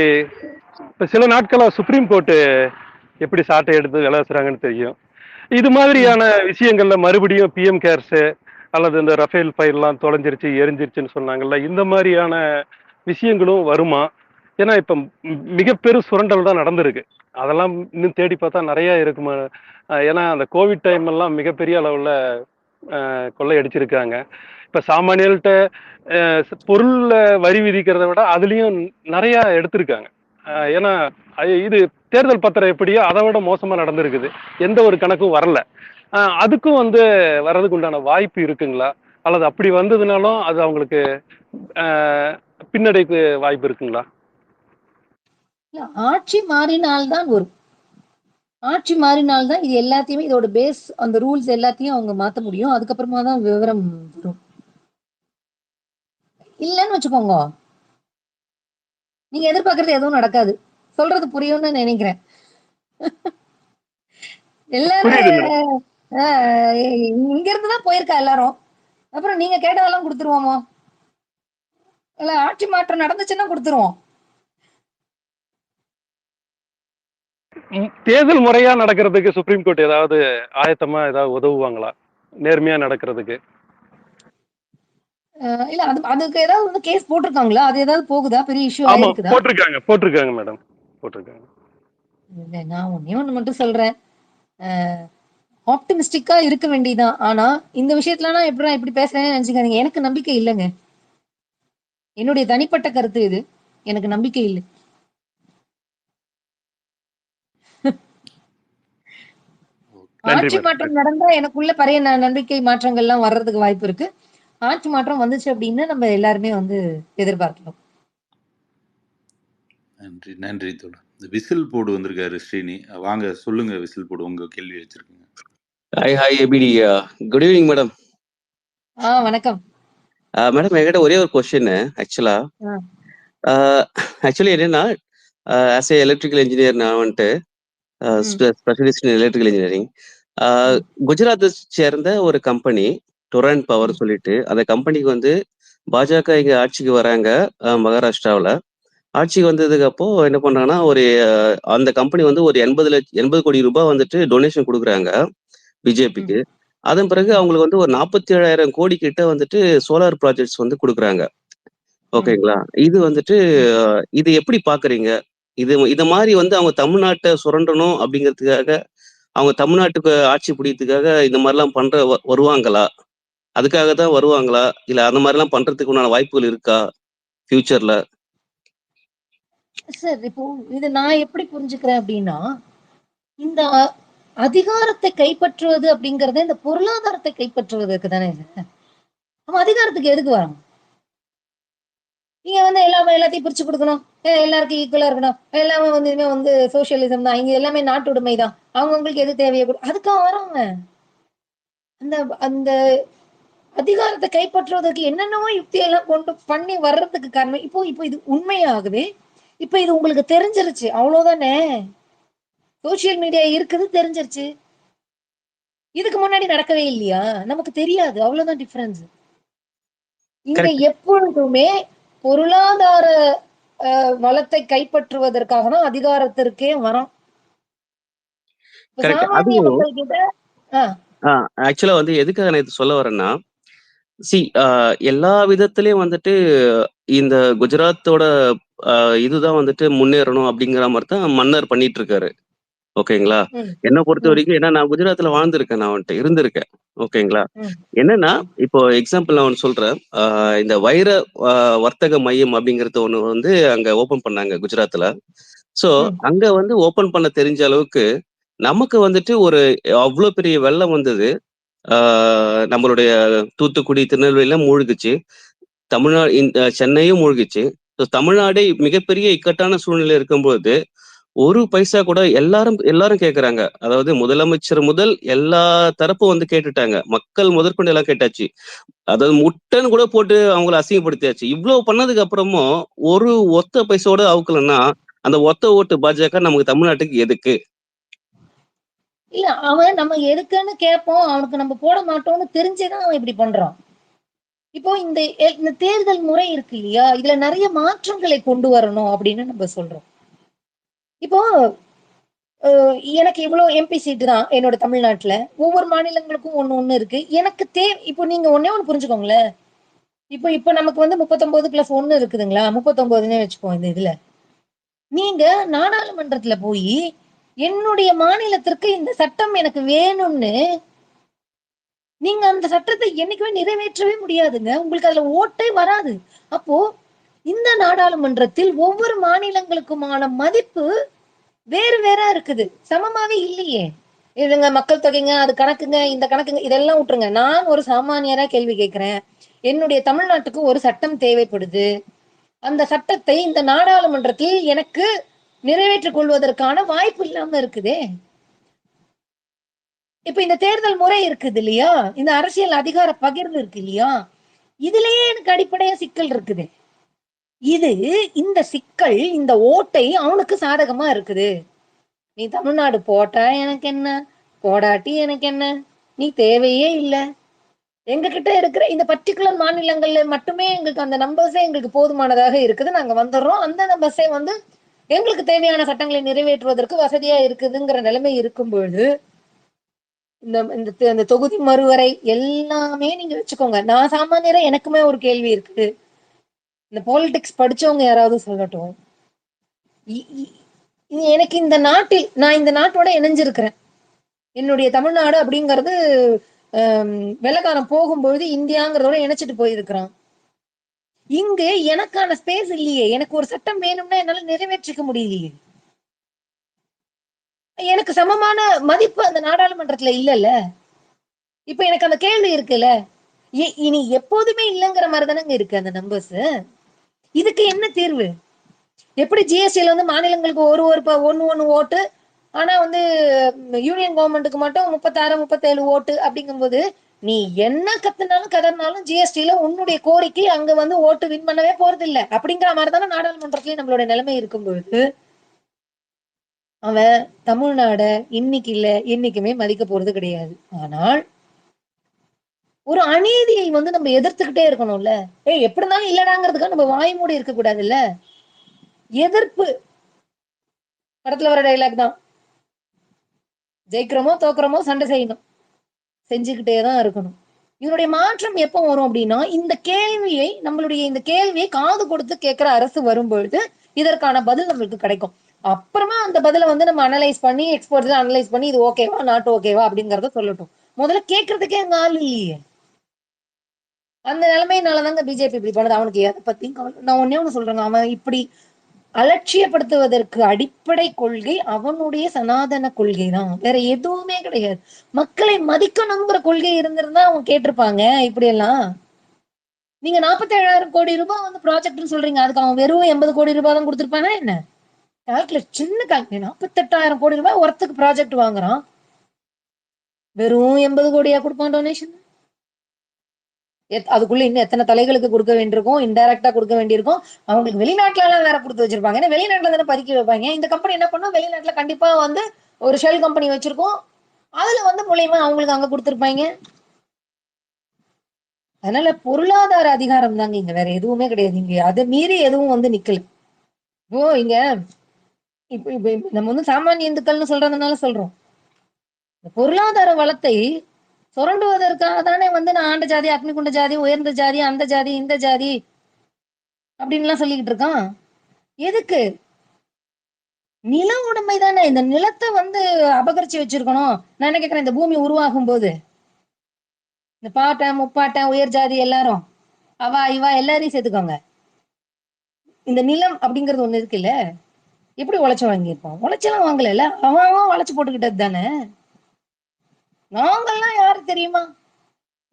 சில நாட்களா சுப்ரீம் கோர்ட்டு எப்படி சாட்டை எடுத்து விளையாடுறாங்கன்னு தெரியும். இது மாதிரியான விஷயங்கள்ல மறுபடியும் பிஎம் கேர்ஸ் அல்லது இந்த ரஃபேல் ஃபைல்லாம் தொலைஞ்சிருச்சு எரிஞ்சிருச்சுன்னு சொன்னாங்கல்ல, இந்த மாதிரியான விஷயங்களும் வருமா? ஏன்னா இப்ப மிகப்பெரும் சுரண்டல் தான் நடந்திருக்கு, அதெல்லாம் இன்னும் தேடி பார்த்தா நிறைய இருக்குமா? ஏன்னா அந்த கோவிட் டைம் எல்லாம் மிகப்பெரிய அளவுல கொள்ளையடிச்சிருக்காங்க. இப்ப சாமானியர்கிட்ட பொருள்ல வரி விதிக்கிறத விட அதுலயும் நிறைய எடுத்திருக்காங்க. ஏன்னா இது தேர்தல் பத்திரம் எப்படியோ அதை விட மோசமா நடந்திருக்குது, எந்த ஒரு கணக்கும் வரல. அதுக்கும் வந்து வர்றதுக்கு உண்டான வாய்ப்பு இருக்குங்களா, அல்லது அப்படி வந்ததுனாலும் அது அவங்களுக்கு பின்னடைக்கு வாய்ப்பு இருக்குங்களா? ஆட்சி மாறினால்தான் வரும், ஆட்சி மாறினால்தான் இது எல்லாத்தையுமே, இதோட பேஸ் அந்த ரூல்ஸ் எல்லாத்தையும் அவங்க மாத்த முடியும். அதுக்கப்புறமா தான் விவரம் வரும். இல்லன்னு வச்சுக்கோங்க, நீங்க எதிர்பார்க்கறது எதுவும் நடக்காது. சொல்றது புரியும்னு நினைக்கிறேன். எல்லாரும் இங்க இருந்துதான் போயிருக்கா எல்லாரும். அப்புறம் நீங்க கேட்டதெல்லாம் கொடுத்துருவோமோ? இல்ல ஆட்சி மாற்றம் நடந்துச்சுன்னா கொடுத்துருவோம். தேர்தல் முறையா நடக்கிறதுக்கு சுப்ரீம் கோர்ட் ஏதாவது ஆயத்தமா ஏதாவது உதவுவாங்களா நேர்மையா நடக்கிறதுக்கு? இல்ல அதுக்கு ஏதாவது வந்து கேஸ் போட்டிருக்காங்களா? அது ஏதாவது போகுதா? பெரிய இஷ்யூ ஆயிருக்குதா? போட்டிருக்காங்க மேடம், போட்டிருக்காங்க. நான் ஒண்ணே ஒண்ணு மட்டும் சொல்றேன், ஆப்டிமிஸ்டிக்கா இருக்க வேண்டியதான். ஆனா இந்த விஷயத்துல நான் இப்படி பேசுறேன்னு நினைச்சுக்காதீங்க, எனக்கு நம்பிக்கை இல்லைங்க. என்னுடைய தனிப்பட்ட கருத்து இது, எனக்கு நம்பிக்கை இல்லை. ஆட்சி மாற்றம் நடந்தா எனக்குள்ள பழைய நம்பிக்கை மாற்றங்கள்லாம் வர்றதுக்கு வாய்ப்பு இருக்கு. ஆட்சி மாற்றம் வந்துச்சு அப்படின்னு நம்ம எல்லாருமே வந்து எதிர்பார்க்கலாம். நன்றி நன்றி தோழர். இந்த விசில் போடு வந்திருக்காரு ஸ்ரீனி, வாங்க சொல்லுங்க. விசில் போடு, உங்க கேள்வி வச்சிருக்கீங்க. Hi ABT, good evening madam. வணக்கம் மேடம், என்கிட்ட ஒரே ஒரு கொஸ்டின். ஆக்சுவலி என்னன்னா, ஆஸ் ஏ எலக்ட்ரிக்கல் இன்ஜினியர் நான் வந்துட்டு ஸ்பெஷலிஸ்ட் இன் எலக்ட்ரிக்கல் இன்ஜினியரிங். குஜராத்தை சேர்ந்த ஒரு கம்பெனி டொரண்ட் பவர் சொல்லிட்டு, அந்த கம்பெனிக்கு வந்து பாஜக இங்க ஆட்சிக்கு வராங்க மகாராஷ்டிராவில். ஆட்சிக்கு வந்ததுக்கு அப்போ என்ன பண்றாங்கன்னா, அந்த கம்பெனி வந்து ஒரு 80 கோடி ரூபாய் வந்துட்டு டொனேஷன் கொடுக்குறாங்க பிஜேபிக்கு. அதன் பிறகு அவங்களுக்கு வந்து ஒரு 47,000 கோடி கிட்ட வந்துட்டு சோலார் ப்ராஜெக்ட்ஸ் வந்து கொடுக்குறாங்க. ஓகேங்களா? இது வந்துட்டு இது எப்படி பாக்குறீங்க? இது மாதிரி வந்து அவங்க தமிழ்நாட்டை சுரண்டணும் அப்படிங்கிறதுக்காக, அவங்க தமிழ்நாட்டுக்கு ஆட்சி பிடிக்கிறதுக்காக இந்த மாதிரிலாம் வருவாங்களா? அதுக்காக தான் வருவாங்களா? இல்ல அந்த மாதிரிலாம் பண்றதுக்கு உண்டான வாய்ப்புகள் இருக்கா ஃபியூச்சர்ல? சார், இப்போ இது நான் எப்படி புரிஞ்சுக்கிறேன் அப்படின்னா, இந்த அதிகாரத்தை கைப்பற்றுவது அப்படிங்கறது இந்த பொருளாதாரத்தை கைப்பற்றுவதற்கு தானே. நம்ம அதிகாரத்துக்கு எதுக்கு வரோம்? நீங்க வந்து எல்லாத்தையும் பிரிச்சு கொடுக்கணும், எல்லாருக்கும் ஈக்குவலா இருக்கணும், எல்லாமே வந்து இனிமே வந்து சோசியலிசம் தான், இங்க எல்லாமே நாட்டுடைமை தான், அவங்களுக்கு எது தேவையோ அதுக்காக வராங்க. அந்த அந்த அதிகாரத்தை கைப்பற்றுவதற்கு என்னென்னவோ யுக்தியெல்லாம் கொண்டு பண்ணி வர்றதுக்கு காரணம் இப்போ இப்போ இது உண்மையாகவே இப்ப இது உங்களுக்கு தெரிஞ்சிருச்சு, அவ்வளவுதானே. சோசியல் மீடியா இருக்குது தெரிஞ்சிருச்சு, இதுக்கு முன்னாடி நடக்கவே இல்லையா? நமக்கு தெரியாது, அவ்வளவுதான் டிஃபரன்ஸ். இங்க கரெக்ட். எப்பொழுதுமே பொருளாதார வளத்தை கைப்பற்றுவதற்காக தான் அதிகாரத்திற்கே வரோம். இப்ப கரெக்ட். சாமானிய அதுவும் மக்கள் கிட்ட ஆக்சுவலா வந்து எதுக்காக நான் இது சொல்ல வரேன்னா, எல்லா விதத்திலயும் வந்துட்டு இந்த குஜராத்தோட இதுதான் வந்துட்டு முன்னேறணும் அப்படிங்கிற மாதிரி தான் மன்னர் பண்ணிட்டு இருக்காரு. ஓகேங்களா? ம், என்ன பொறுத்த ம், வரைக்கும், ஏன்னா நான் குஜராத்ல வாழ்ந்திருக்கேன், நான் வந்துட்டு இருந்திருக்கேன். ஓகேங்களா? ம், என்னன்னா, ம், இப்போ எக்ஸாம்பிள் நான் ஒன்று சொல்றேன். இந்த வைர வர்த்தக மையம் அப்படிங்கிறது ஒண்ணு வந்து அங்க ஓபன் பண்ணாங்க குஜராத்ல. சோ ம், அங்க வந்து ஓபன் பண்ண தெரிஞ்ச அளவுக்கு நமக்கு வந்துட்டு ஒரு அவ்வளோ பெரிய வெள்ளம் வந்தது. நம்மளுடைய தூத்துக்குடி, திருநெல்வேலியில மூழ்குச்சு. சென்னையும் மூழ்கிச்சு. ஸோ தமிழ்நாடே மிகப்பெரிய இக்கட்டான சூழ்நிலை இருக்கும்போது ஒரு பைசா கூட எல்லாரும் எல்லாரும் கேட்கறாங்க. அதாவது முதலமைச்சர் முதல் எல்லா தரப்பும் வந்து கேட்டுட்டாங்க. மக்கள் முதற்கொண்டு எல்லாம் கேட்டாச்சு. அதாவது முட்டைன்னு கூட போட்டு அவங்கள அசிங்கப்படுத்தியாச்சு. இவ்வளவு பண்ணதுக்கு அப்புறமும் ஒரு ஒத்த பைசாவோட அவுக்கலன்னா அந்த ஒத்த ஓட்டு பாஜக நமக்கு தமிழ்நாட்டுக்கு எதுக்கு? இல்ல அவன் நம்ம எதுக்குன்னு கேட்போம், அவனுக்கு நம்ம போட மாட்டோம்னு தெரிஞ்சேதான் அவன் இப்படி பண்றான். இப்போ இந்த தேர்தல் முறை இருக்கு இல்லையா, இதுல நிறைய மாற்றங்களை கொண்டு வரணும் அப்படின்னு நம்ம சொல்றோம். இப்போ எனக்கு இவ்வளவு எம்பி சீட்டு தான் என்னோட தமிழ்நாட்டுல, ஒவ்வொரு மாநிலங்களுக்கும் ஒண்ணு ஒண்ணு இருக்கு. எனக்கு இப்போ நீங்க ஒண்ணே ஒண்ணு புரிஞ்சுக்கோங்களேன். இப்போ இப்போ நமக்கு வந்து 39+1 இருக்குதுங்களா, 39னே வச்சுக்கோ. இந்த இதுல நீங்க நாடாளுமன்றத்துல போய் என்னுடைய மாநிலத்திற்கு இந்த சட்டம் எனக்கு வேணும்னு நீங்க அந்த சட்டத்தை என்னைக்குமே நிறைவேற்றவே முடியாதுங்க. உங்களுக்கு அதுல ஓட்டே வராது. அப்போ இந்த நாடாளுமன்றத்தில் ஒவ்வொரு மாநிலங்களுக்குமான மதிப்பு வேறு வேற இருக்குது, சமமாவே இல்லையே. இதுங்க மக்கள் தொகைங்க, அது கணக்குங்க, இந்த கணக்குங்க, இதெல்லாம் விட்டுருங்க. நான் ஒரு சாமானியரா கேள்வி கேட்கிறேன். என்னுடைய தமிழ்நாட்டுக்கு ஒரு சட்டம் தேவைப்படுது. அந்த சட்டத்தை இந்த நாடாளுமன்றத்தில் எனக்கு நிறைவேற்றிக் கொள்வதற்கான வாய்ப்பு இல்லாம இருக்குதே. இப்ப இந்த தேர்தல் முறை இருக்குது இல்லையா, இந்த அரசியல் அதிகார பகிர்வு இருக்கு இல்லையா, இதுலயே எனக்கு அடிப்படையா சிக்கல் இருக்குது. இந்த சிக்கல், இந்த ஓட்டை அவனுக்கு சாதகமா இருக்குது. நீ தமிழ்நாடு போட்டா எனக்கு என்ன, போடாட்டி எனக்கு என்ன, நீ தேவையே இல்ல. எங்க கிட்ட இருக்கிற இந்த பர்டிகுலர் மாநிலங்கள்ல மட்டுமே எங்களுக்கு அந்த நம்பர்ஸே எங்களுக்கு போதுமானதாக இருக்குது, நாங்க வந்துடுறோம். அந்த நம்பர்ஸே வந்து எங்களுக்கு தேவையான சட்டங்களை நிறைவேற்றுவதற்கு வசதியா இருக்குதுங்கிற நிலைமை இருக்கும் பொழுது, இந்த தொகுதி மறுவரை எல்லாமே நீங்க வச்சுக்கோங்க. நான் சாமானியரா எனக்குமே ஒரு கேள்வி இருக்கு. இந்த பாலிடிக்ஸ் படிச்சவங்க யாராவது சொல்லட்டும். எனக்கு இந்த நாட்டில் நான் இந்த நாட்டோட இணைஞ்சிருக்கிறேன். என்னுடைய தமிழ்நாடு அப்படிங்கிறது வெள்ளக்காரன் போகும்பொழுது இந்தியாங்கிறதோட இணைச்சிட்டு போயிருக்கிறான். இங்கு எனக்கான ஸ்பேஸ் இல்லையே. எனக்கு ஒரு சட்டம் வேணும்னா என்னால நிறைவேற்றிக்க முடியலையே. எனக்கு சமமான மதிப்பு அந்த நாடாளுமன்றத்துல இல்லல்ல. இப்ப எனக்கு அந்த கேள்வி இருக்குல்ல, இனி எப்போதுமே இல்லைங்கிற மாதிரி தானங்க இருக்கு அந்த நம்பர்ஸ். இதுக்கு என்ன தீர்வு? எப்படி ஜிஎஸ்டில வந்து மாநிலங்களுக்கு ஒன்னு ஓட்டு, ஆனா வந்து யூனியன் கவர்மெண்ட்டுக்கு மட்டும் 36 37 ஓட்டு அப்படிங்கும்போது, நீ என்ன கத்துனாலும் கதறினாலும் ஜிஎஸ்டில உன்னுடைய கோரிக்கை அங்க வந்து ஓட்டு வின் பண்ணவே போறது இல்ல அப்படிங்கிற மாதிரி தானே நாடாளுமன்றத்திலயும் நம்மளோட நிலைமை இருக்கும் பொழுது, அவன் தமிழ்நாட இன்னைக்கு இல்ல என்னைக்குமே மதிக்க போறது கிடையாது. ஆனால் ஒரு அநீதியை வந்து நம்ம எதிர்த்துக்கிட்டே இருக்கணும்ல. எப்படி இருந்தாலும் இல்லடாங்கிறதுக்காக நம்ம வாய் மூடி இருக்க கூடாதுல்ல. எதிர்ப்பு படத்துல வர டைலாக் தான், ஜெயிக்கிறோமோ தோக்குறோமோ சண்டை செய்யணும், செஞ்சுக்கிட்டே தான் இருக்கணும். இதனுடைய மாற்றம் எப்போ வரும் அப்படின்னா, இந்த கேள்வியை காது கொடுத்து கேட்கிற அரசு வரும்பொழுது இதற்கான பதில் நம்மளுக்கு கிடைக்கும். அப்புறமா அந்த பதில வந்து நம்ம அனலைஸ் பண்ணி எக்ஸ்பர்ட்ஸ் அனலைஸ் பண்ணி இது ஓகேவா நாட் ஓகேவா அப்படிங்கறத சொல்லட்டும். முதல்ல கேட்கறதுக்கே அங்க ஆள் இல்லையே. அந்த நிலைமையினாலதாங்க பிஜேபி இப்படி பண்ணுது. அவனுக்கு எதை பத்தியும் நான் ஒன்னே ஒண்ணு சொல்றேங்க, அவன் இப்படி அலட்சியப்படுத்துவதற்கு அடிப்படை கொள்கை அவனுடைய சனாதன கொள்கை தான், வேற எதுவுமே கிடையாது. மக்களை மதிக்கணுங்கிற கொள்கை இருந்திருந்தா அவங்க கேட்டிருப்பாங்க இப்படி எல்லாம். நீங்க 47,000 கோடி ரூபாய் வந்து ப்ராஜெக்ட்னு சொல்றீங்க, அதுக்கு அவன் வெறும் 80 கோடி ரூபாய் தான் கொடுத்திருப்பானா என்ன? கால்குலேட், சின்ன கால்குலேட். 48,000 கோடி ரூபாய் ஒர்த்துக்கு ப்ராஜெக்ட் வாங்குறான், வெறும் 80 கோடியா கொடுப்பான் டொனேஷன்? அதுக்குள்ள இன்னும் எத்தனை தலைகளுக்கு கொடுக்க வேண்டியிருக்கும், இன்டைரக்டா கொடுக்க வேண்டியிருக்கும். அவங்களுக்கு வெளிநாட்டுல எல்லாம் வேற கொடுத்து வச்சிருப்பாங்க. ஏன்னா வெளிநாட்டுல தானே பதுக்கி வைப்பாங்க. இந்த கம்பெனி என்ன பண்ணும், வெளிநாட்டுல கண்டிப்பா வந்து ஒரு ஷெல் கம்பெனி வச்சிருக்கோம், அதுல வந்து மூலியமா அவங்களுக்கு அங்க கொடுத்துருப்பாங்க. அதனால பொருளாதார அதிகாரம் தாங்க இங்க, வேற எதுவுமே கிடையாது இங்க. அதை மீறி எதுவும் வந்து நிக்கல. இப்போ இங்க இப்ப இப்ப இப்ப நம்ம வந்து சாமானிய இந்துக்கள்னு சொல்றதுனால சொல்றோம், இந்த பொருளாதார வளத்தை சுரண்டுவதற்காக தானே வந்து நான் ஆண்ட ஜாதி, அக்னிகுண்ட ஜாதி, உயர்ந்த ஜாதி, அந்த ஜாதி, இந்த ஜாதி அப்படின்லாம் சொல்லிக்கிட்டு இருக்கான். எதுக்கு? நில உடைமை தானே. இந்த நிலத்தை வந்து அபகரிச்சு வச்சிருக்கணும். நான் என்ன கேட்கிறேன், இந்த பூமி உருவாகும் போது இந்த பாட்டன் முப்பாட்டன் உயர் ஜாதி எல்லாரும் அவா இவா எல்லாரையும் சேர்த்துக்கோங்க, இந்த நிலம் அப்படிங்கறது ஒண்ணு இருக்குல்ல, எப்படி உழைச்சு வாங்கியிருப்பான்? உழைச்செல்லாம் வாங்கல, அவன் உழைச்சு போட்டுக்கிட்டது தானே. நாங்கெல்லாம் யாரு தெரியுமா?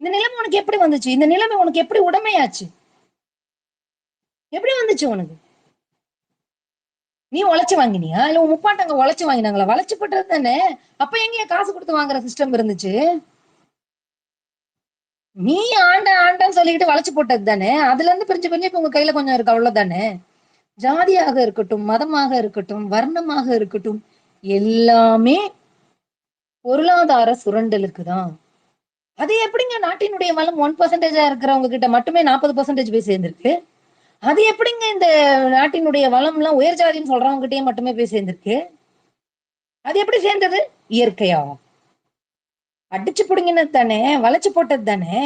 இந்த நிலைமை உனக்கு எப்படி வந்துச்சு? இந்த நிலைமை உனக்கு எப்படி உடைமையாச்சு? எப்படி வந்துச்சு உனக்கு? நீ உழைச்சு வாங்கினியா இல்ல உன் முப்பாட்டங்க உழைச்சு வாங்கினாங்களா? வளைச்சு போட்டது தானே. அப்ப எங்க காசு கொடுத்து வாங்குற சிஸ்டம் இருந்துச்சு? நீ ஆண்டான்னு சொல்லிக்கிட்டு வளைச்சு போட்டது தானே. அதுல இருந்து பிரிஞ்சு பிரிஞ்சு இப்ப உங்க கையில கொஞ்சம் இருக்கு, அவ்வளவுதானே. ஜாதியாக இருக்கட்டும், மதமாக இருக்கட்டும், வர்ணமாக இருக்கட்டும், எல்லாமே பொருளாதார சுரண்டலுக்கு தான். அது எப்படிங்க நாட்டினுடைய வளம் 1% இருக்கிறவங்க கிட்ட மட்டுமே 40% போய் சேர்ந்திருக்கு? அது எப்படிங்க இந்த நாட்டினுடைய வளம் எல்லாம் உயர் ஜாதின்னு சொல்றவங்க கிட்டயே மட்டுமே போய் சேர்ந்திருக்கு? அது எப்படி சேர்ந்தது? இயற்கையா அடிச்சு புடுங்கினது தானே, வளைச்சு போட்டது தானே.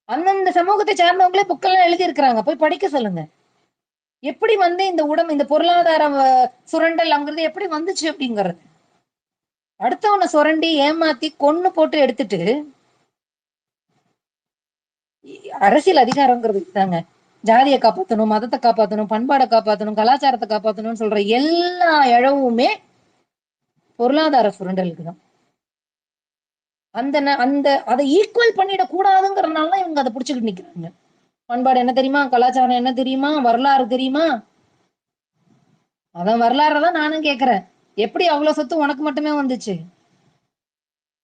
அந்தந்த சமூகத்தை சார்ந்தவங்களே புக்கெல்லாம் எழுதி இருக்கிறாங்க, போய் படிக்க சொல்லுங்க. எப்படி வந்து இந்த பொருளாதார சுரண்டல் அங்கிறது எப்படி வந்துச்சு அப்படிங்கிறது. அடுத்தவனை சுரண்டி ஏமாத்தி கொன்னு போட்டு எடுத்துட்டு அரசியல் அதிகாரங்கிறது தாங்க. ஜாதியை காப்பாற்றணும், மதத்தை காப்பாற்றணும், பண்பாடை காப்பாற்றணும், கலாச்சாரத்தை காப்பாற்றணும்னு சொல்ற எல்லா இழவுமே பொருளாதார சுரண்டலுக்கு தான். அதை ஈக்குவல் பண்ணிட கூடாதுங்கிறதுனால இவங்க அதை புடிச்சுக்கிட்டு நிக்கிறாங்க. பண்பாடு என்ன தெரியுமா, கலாச்சாரம் என்ன தெரியுமா, வரலாறு தெரியுமா? அதான் வரலாறுதான் நானும் கேக்குறேன். எப்படி அவ்வளவு சொத்து உனக்கு மட்டுமே வந்துச்சு?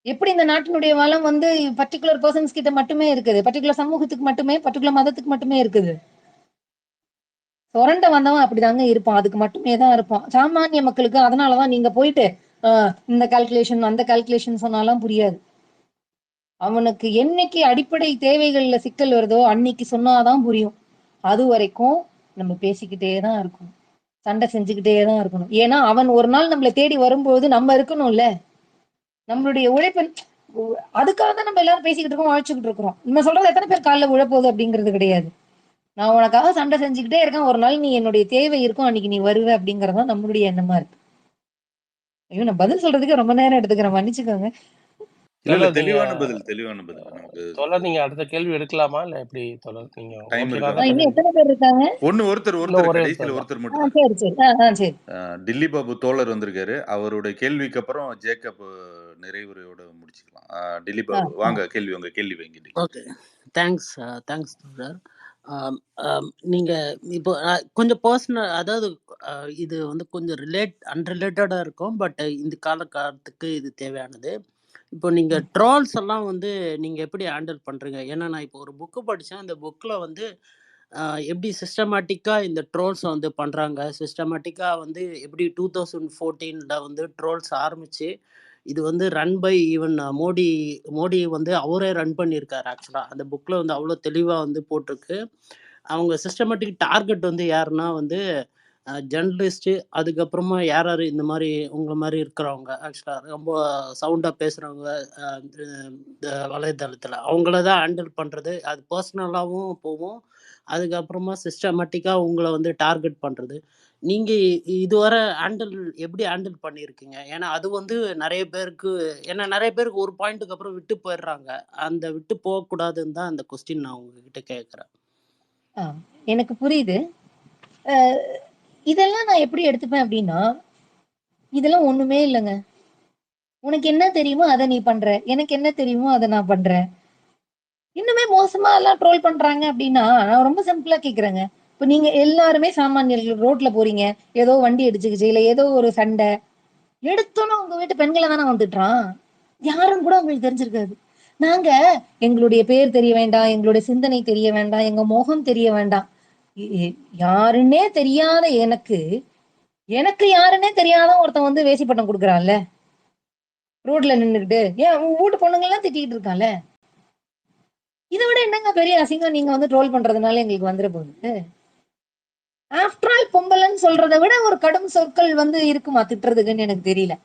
எப்படி இந்த நாட்டினுடைய வளம் வந்து பர்டிகுலர் பர்சன்ஸ் கிட்ட மட்டுமே இருக்குது, பர்டிகுலர் சமூகத்துக்கு மட்டுமே, பர்டிகுலர் மதத்துக்கு மட்டுமே இருக்குது? சொரண்ட வந்தவன் அப்படிதாங்க இருப்பான், அதுக்கு மட்டுமே தான் இருப்பான். சாமானிய மக்களுக்கு அதனாலதான் நீங்க போயிட்டு இந்த கால்குலேஷன் அந்த கால்குலேஷன் சொன்னாலும் புரியாது. அவனுக்கு என்னைக்கு அடிப்படை தேவைகள்ல சிக்கல் வருதோ அன்னைக்கு சொன்னாதான் புரியும். அது வரைக்கும் நம்ம பேசிக்கிட்டே தான் இருக்கணும், சண்டை செஞ்சுக்கிட்டே தான் இருக்கணும். ஏன்னா அவன் ஒரு நாள் நம்மளை தேடி வரும்போது நம்ம இருக்கணும்ல. நம்மளுடைய உழைப்பு அதுக்காக தான் நம்ம எல்லாரும் பேசிக்கிட்டு இருக்கோம், உழைச்சுக்கிட்டு இருக்கிறோம். நம்ம சொல்றது எத்தனை பேர் காலில் உழைப்போகுது அப்படிங்கிறது கிடையாது. நான் உனக்காக சண்டை செஞ்சுக்கிட்டே இருக்கேன், ஒரு நாள் நீ என்னுடைய தேவை இருக்கும், அன்னைக்கு நீ வருவ அப்படிங்கறதான் நம்மளுடைய எண்ணமா இருக்கு. ஐயோ, நான் பதில் சொல்றதுக்கு ரொம்ப நேரம் எடுத்துக்கிறேன், மன்னிச்சுக்கோங்க. இல்ல தெளிவான பதில். நமக்கு தோழர் நீங்க அடுத்த கேள்வி எடுக்கலாமா இல்ல எப்படி தோழர்? நீங்க இன்னும் எத்தனை பேர் இருக்காங்க? ஒருத்தர் கடைசியில ஒருத்தர் மட்டும். சரி. டில்லி பாபு தோழர் வந்திருக்காரு, அவருடைய கேள்விக்கு அப்புறம் ஜேக்கப் நிறைவுரையோட முடிச்சுக்கலாம். டில்லி பாபு வாங்க, உங்க கேள்வி வைங்க. ஓகே, தேங்க்ஸ் தோழர். நீங்க இப்போ கொஞ்சம் பர்சனல், அதாவது இது வந்து கொஞ்சம் அன்ரிலேட்டடா இருக்கும், பட் இந்த காலகட்டத்துக்கு இது தேவையானது. இப்போ நீங்க ட்ரோல்ஸ் எல்லாம் வந்து நீங்க எப்படி ஹேண்டில் பண்றீங்க? ஏன்னா நான் இப்போ ஒரு புக்கு படிச்சேன், அந்த புக்ல வந்து எப்படி சிஸ்டமேட்டிக்கா இந்த ட்ரோல்ஸ் வந்து பண்றாங்க, சிஸ்டமேட்டிக்கா வந்து எப்படி 2014ல வந்து ட்ரோல்ஸ் ஆரம்பிச்சு இது வந்து ரன் பை ஈவன் மோடி வந்து அவரே ரன் பண்ணியிருக்காரு. ஆக்சுவலாக அந்த புக்கில் வந்து அவ்வளோ தெளிவாக வந்து போட்டிருக்கு. அவங்க சிஸ்டமேட்டிக் டார்கெட் வந்து யாருன்னா வந்து ஜேர்னலிஸ்ட்டு, அதுக்கப்புறமா யார் யார் இந்த மாதிரி உங்களை மாதிரி இருக்கிறவங்க, ஆக்சுவலாக ரொம்ப சவுண்டாக பேசுகிறவங்க இந்த வலைதளத்தில் அவங்கள தான் ஹேண்டில் பண்ணுறது. அது பர்சனலாகவும் போகும், அதுக்கப்புறமா சிஸ்டமேட்டிக்காக உங்களை வந்து டார்கெட் பண்ணுறது. நீங்கள் இதுவரை எப்படி ஹேண்டில் பண்ணியிருக்கீங்க? ஏன்னா அது வந்து நிறைய பேருக்கு ஒரு பாயிண்ட்டுக்கு அப்புறம் விட்டு போயிடுறாங்க. அந்த விட்டு போகக்கூடாதுன்னு தான் அந்த கொஸ்டின் நான் உங்ககிட்ட கேட்குறேன். எனக்கு புரியுது. இதெல்லாம் நான் எப்படி எடுத்துப்பேன் அப்படின்னா, இதெல்லாம் ஒண்ணுமே இல்லைங்க. உனக்கு என்ன தெரியுமோ அதை நீ பண்ற, எனக்கு என்ன தெரியுமோ அதை நான் பண்றேன். இன்னுமே மோசமா எல்லாம் ட்ரோல் பண்றாங்க அப்படின்னா, நான் ரொம்ப சிம்பிளா கேக்குறேங்க. இப்ப நீங்க எல்லாருமே சாமானியர்கள் ரோட்ல போறீங்க, ஏதோ வண்டி அடிச்சுக்கிச்சு, இல்ல ஏதோ ஒரு சண்டை, எடுத்தோன்னே உங்க வீட்டு பெண்கள தானே வந்துட்டுறான். யாருன்னு கூட உங்களுக்கு தெரிஞ்சிருக்காது. நாங்க எங்களுடைய பேர் தெரிய வேண்டாம், எங்களுடைய சிந்தனை தெரிய வேண்டாம், எங்க முகம் தெரிய வேண்டாம். இ இ யாருன்னே தெரியாத எனக்கு, எனக்கு யாருன்னே தெரியாத ஒருத்தன் வந்து வேசி பட்டம் குடுக்குறான்ல, ரோட்ல நின்னுகிட்டு. ஏன் உங்க வூட்டு பொண்ணுங்கலாம் திட்டிட்டு இருக்கான்ல. இத விட என்னங்க பெரிய அசிங்கம் நீங்க வந்து ட்ரோல் பண்றதுனால எங்களுக்கு வந்துற போகுது? ஆஃப்டர் ஆல் பொம்பளைன்னு சொல்றத விட ஒரு கடும் சொற்கள் வந்து இருக்குமா திட்டுறதுக்குன்னு எனக்கு தெரியல.